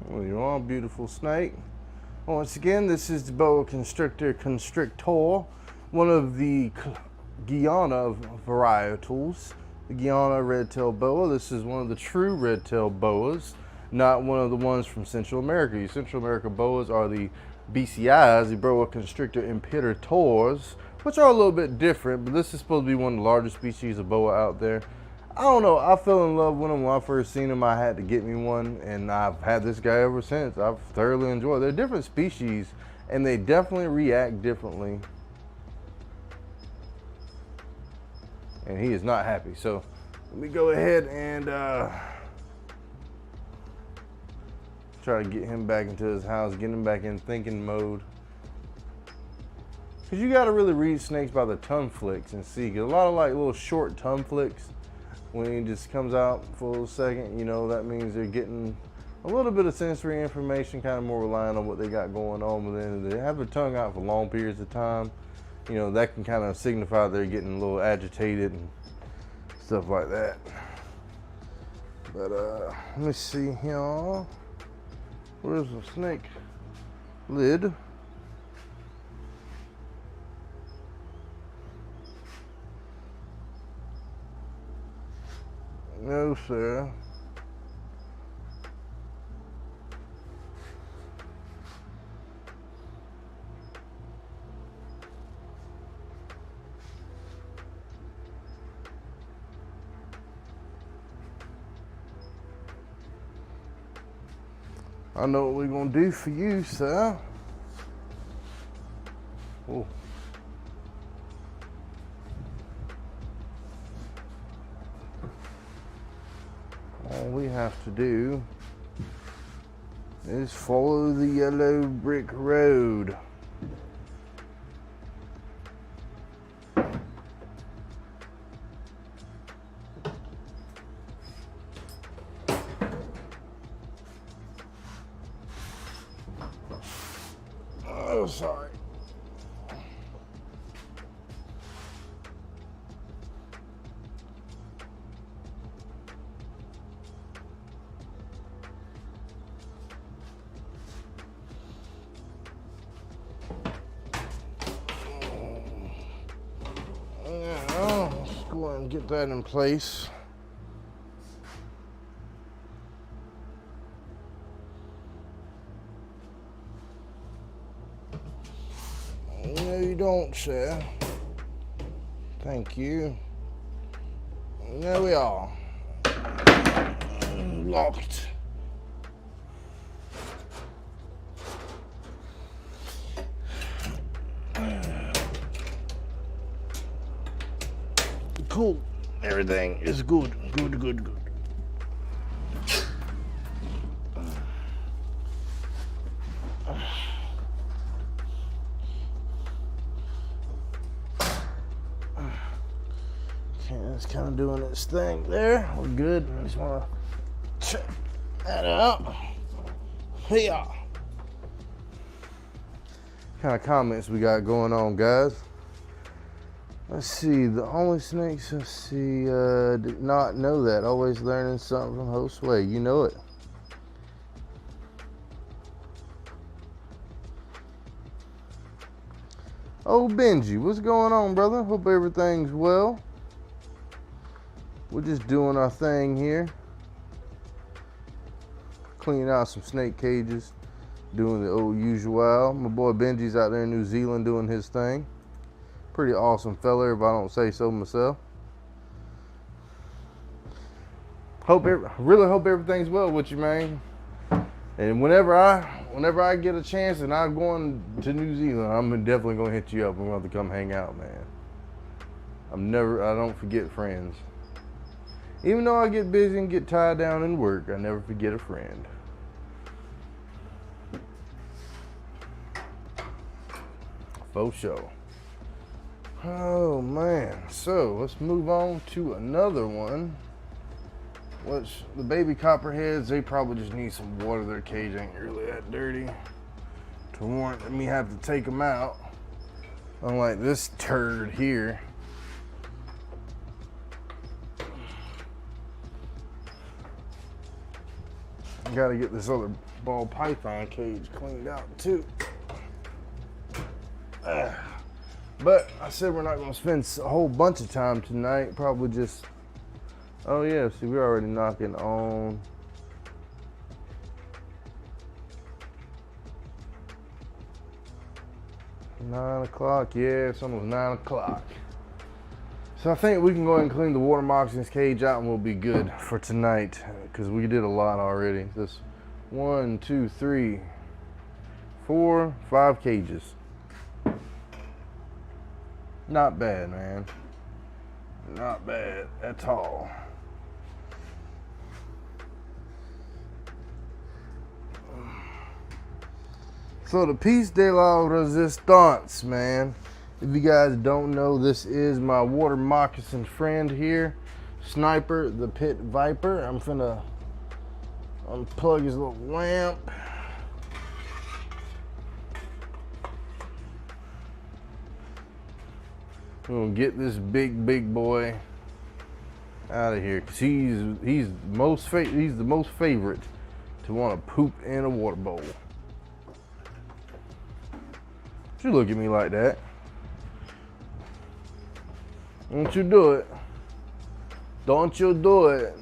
Speaker 1: Well, you are, beautiful snake. Once again, this is the boa constrictor constrictor, one of the Guyana varietals, the Guyana red-tailed boa. This is one of the true red-tailed boas, not one of the ones from Central America. The Central America boas are the BCIs, the boa constrictor imperators, which are a little bit different, but this is supposed to be one of the largest species of boa out there. I don't know, I fell in love with them when I first seen them. I had to get me one, and I've had this guy ever since. I've thoroughly enjoyed it. They're different species, and they definitely react differently. And he is not happy. So let me go ahead and try to get him back into his house, get him back in thinking mode. Because you got to really read snakes by the tongue flicks and see. Because a lot of like little short tongue flicks, when he just comes out for a second, you know, that means they're getting a little bit of sensory information, kind of more relying on what they got going on. But then if they have their tongue out for long periods of time, you know, that can kind of signify they're getting a little agitated and stuff like that. But let me see here. Where's the snake lid? No, sir. I know what we're gonna do for you, sir. Oh. All we have to do is follow the yellow brick road. Oh, sorry. Let's go ahead and get that in place. No, you don't, sir. Thank you. There we are. Locked. Cool. Everything is good. Good. Okay, that's kind of doing its thing there. We're good. I just want to check that out. Yeah. Kind of comments we got going on, guys. Let's see, the only snakes I see did not know that. Always learning something from Josue. You know it. Oh, Benji, what's going on, brother? Hope everything's well. we're just doing our thing here. Cleaning out some snake cages, doing the old usual. My boy Benji's out there in New Zealand doing his thing. Pretty awesome fella, if I don't say so myself. Really hope everything's well with you, man. And whenever I get a chance and I'm going to New Zealand, I'm definitely gonna hit you up. We're gonna have to come hang out, man. I don't forget friends. Even though I get busy and get tied down in work, I never forget a friend. For sure. Oh man, so let's move on to another one. Which the baby copperheads, they probably just need some water. Their cage ain't really that dirty to warrant me have to take them out. Unlike this turd here. I gotta get this other ball python cage cleaned out too. But I said we're not gonna spend a whole bunch of time tonight. Probably just, oh yeah, see, we're already knocking on nine o'clock. Yeah, it's almost 9 o'clock. So I think we can go ahead and clean the water moccasin's cage out and we'll be good for tonight, because we did a lot already. This 1, 2, 3, 4, 5 cages. Not bad, man. Not bad at all. So the piece de la resistance, man. If you guys don't know, this is my water moccasin friend here, Sniper the Pit Viper. I'm finna unplug his little lamp. We're gonna get this big boy out of here, cause he's the most favorite to want to poop in a water bowl. Don't you look at me like that. Don't you do it. Don't you do it.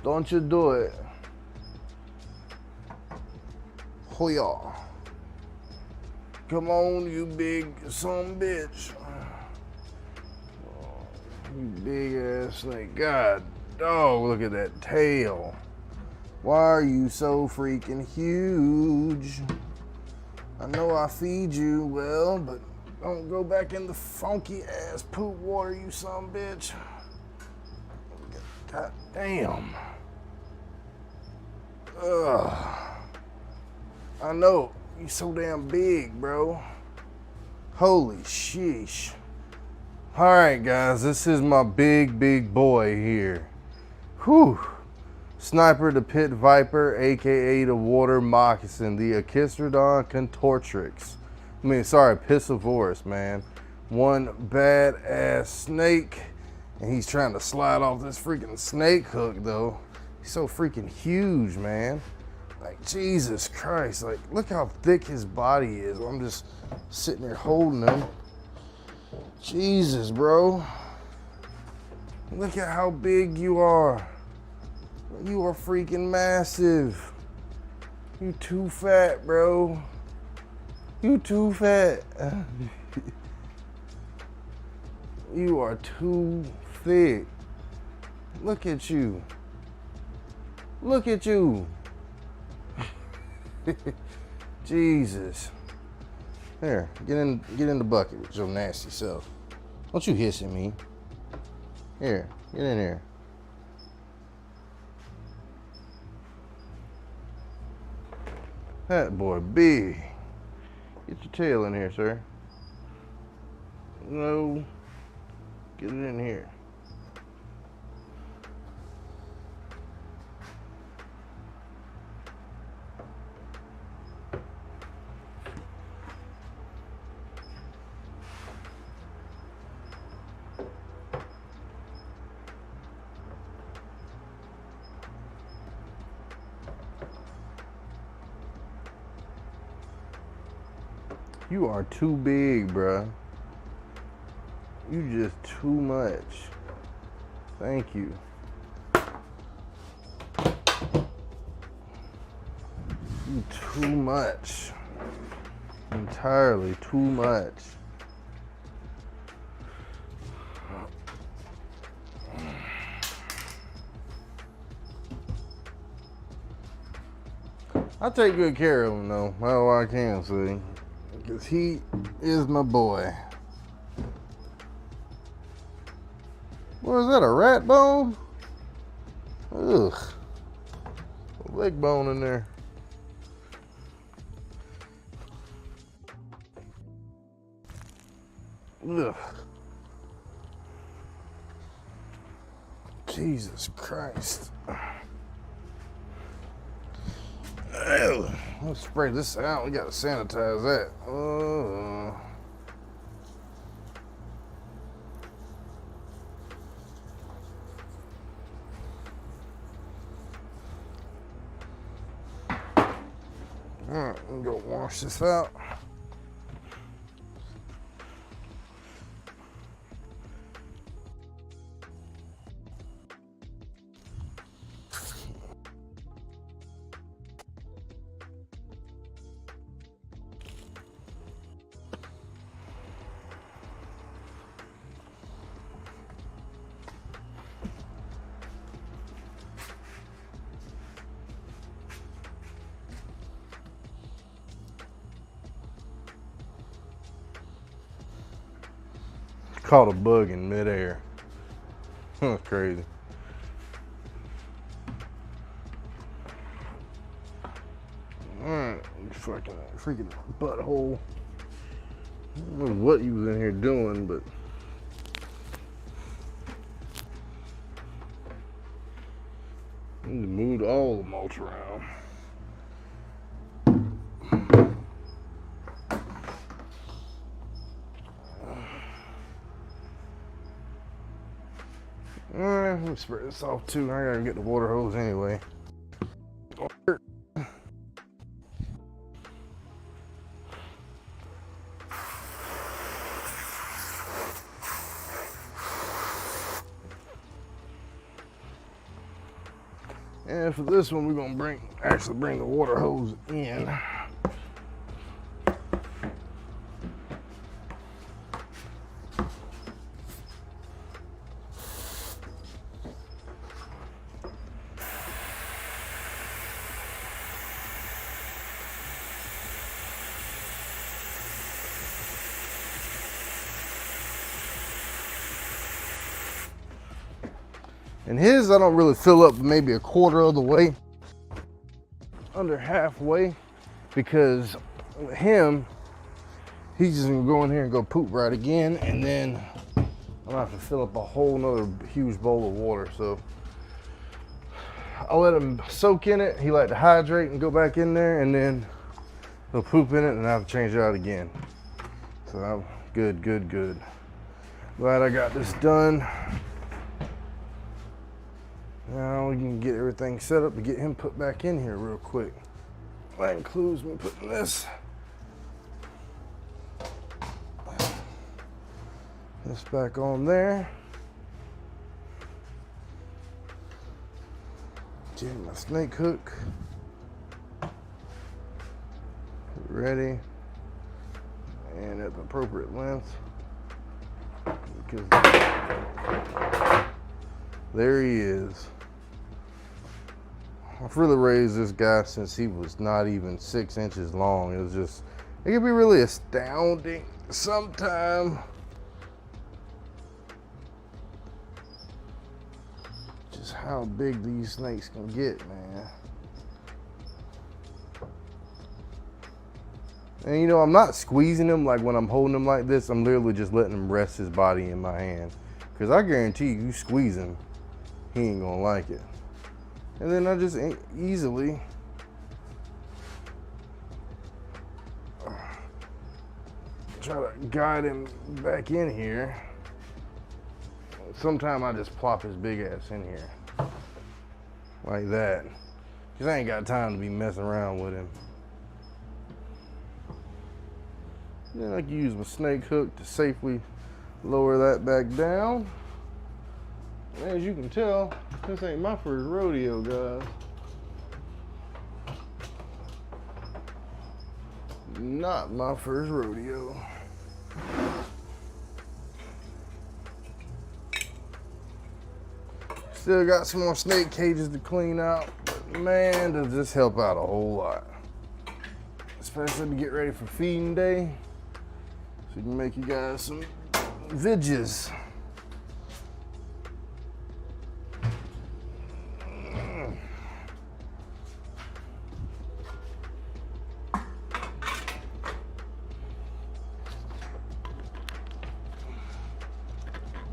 Speaker 1: Don't you do it. Hoya. Come on, you big son bitch. You big ass snake. God dog, look at that tail. Why are you so freaking huge? I know I feed you well, but don't go back in the funky ass poop water, you son bitch. God damn. Ugh. I know, you so damn big, bro. Holy sheesh. All right, guys, this is my big boy here. Whew. Sniper the Pit Viper, aka the water moccasin, the Achistrodon contortrix. Piscivorus, man. One badass snake, and he's trying to slide off this freaking snake hook, though. He's so freaking huge, man. Like, Jesus Christ, like, look how thick his body is. I'm just sitting there holding him. Jesus, bro. Look at how big you are. You are freaking massive. You too fat, bro. You too fat. You are too thick. Look at you. Look at you. Jesus. There, get in the bucket with your nasty self. Don't you hiss at me. Here, get in here. That boy big. Get your tail in here, sir. No. Get it in here. You are too big, bruh. You just too much. Thank you. Too much. Entirely too much. I take good care of him though. That's all I can say. Because he is my boy. What is that, a rat bone? Ugh. A leg bone in there. Ugh. Jesus Christ. Ew. Let's spray this out. We gotta sanitize that. Alright, I'm gonna wash this out. Caught a bug in midair. That's crazy. Alright, freaking butthole. I don't know what he was in here doing, but he moved all the mulch around. Let me spray this off too. I gotta get the water hose anyway. And for this one, we're gonna actually bring the water hose in. And his, I don't really fill up maybe a quarter of the way, under halfway, because him, he's just gonna go in here and go poop right again, and then I'm gonna have to fill up a whole nother huge bowl of water. So I'll let him soak in it. He like to hydrate and go back in there, and then he'll poop in it, and I have to change it out again. So I'm good. Glad I got this done. Now we can get everything set up to get him put back in here real quick. That includes me putting this back on there. Get my snake hook ready and at the appropriate length, because there he is. I've really raised this guy since he was not even 6 inches long. It can be really astounding sometimes. Just how big these snakes can get, man. And you know, I'm not squeezing him like when I'm holding him like this. I'm literally just letting him rest his body in my hand. Because I guarantee you squeeze him, he ain't gonna like it. And then I just easily try to guide him back in here. Sometimes I just plop his big ass in here like that, because I ain't got time to be messing around with him. Then I can use my snake hook to safely lower that back down. As you can tell, this ain't my first rodeo, guys. Not my first rodeo. Still got some more snake cages to clean out, but man, does this help out a whole lot. Especially to get ready for feeding day, so we can make you guys some vidges.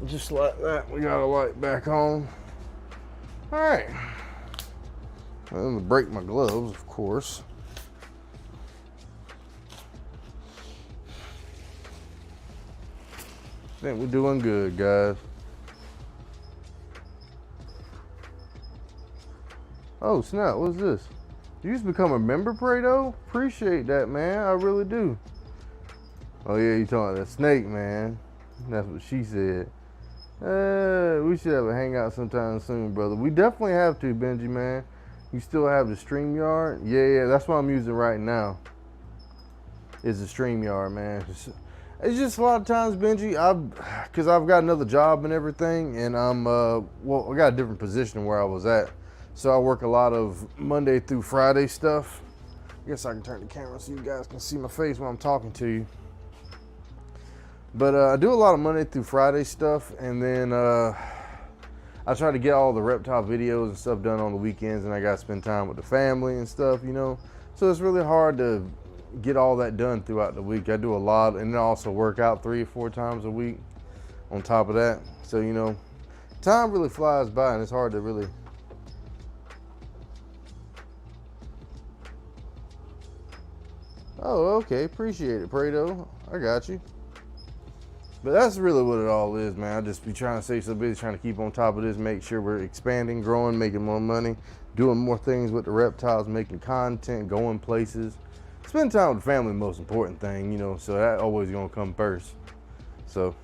Speaker 1: Just like that, we got a light back on. All right, I'm gonna break my gloves, of course. I think we're doing good, guys. Oh snap, what's this? You just become a member, Prado? Appreciate that, man, I really do. Oh yeah, you talking about that snake, man. That's what she said. We should have a hangout sometime soon, brother. We definitely have to, Benji, man. You still have the StreamYard? Yeah, that's what I'm using right now. Is the StreamYard, man. It's just a lot of times, Benji, because I've got another job and everything, and well, I got a different position where I was at. So I work a lot of Monday through Friday stuff. I guess I can turn the camera so you guys can see my face when I'm talking to you. But I do a lot of Monday through Friday stuff, and then I try to get all the reptile videos and stuff done on the weekends, and I got to spend time with the family and stuff, you know. So it's really hard to get all that done throughout the week. I do a lot, and then I also work out 3 or 4 times a week on top of that. So, you know, time really flies by, and it's hard to really... Oh, okay, appreciate it, Prado. I got you. But that's really what it all is, man. I just be trying to stay so busy, trying to keep on top of this, make sure we're expanding, growing, making more money, doing more things with the reptiles, making content, going places. Spend time with the family, the most important thing, you know, so that always gonna come first. So,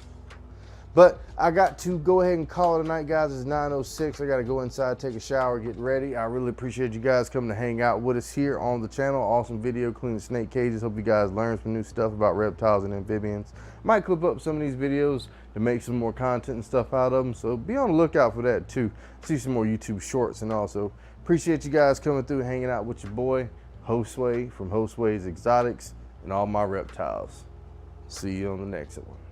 Speaker 1: but I got to go ahead and call it a night, guys. It's 9:06. I gotta go inside, take a shower, get ready. I really appreciate you guys coming to hang out with us here on the channel. Awesome video, cleaning snake cages. Hope you guys learned some new stuff about reptiles and amphibians. Might clip up some of these videos to make some more content and stuff out of them. So be on the lookout for that too. See some more YouTube shorts, and also appreciate you guys coming through, hanging out with your boy, Josue from Josue's Exotics, and all my reptiles. See you on the next one.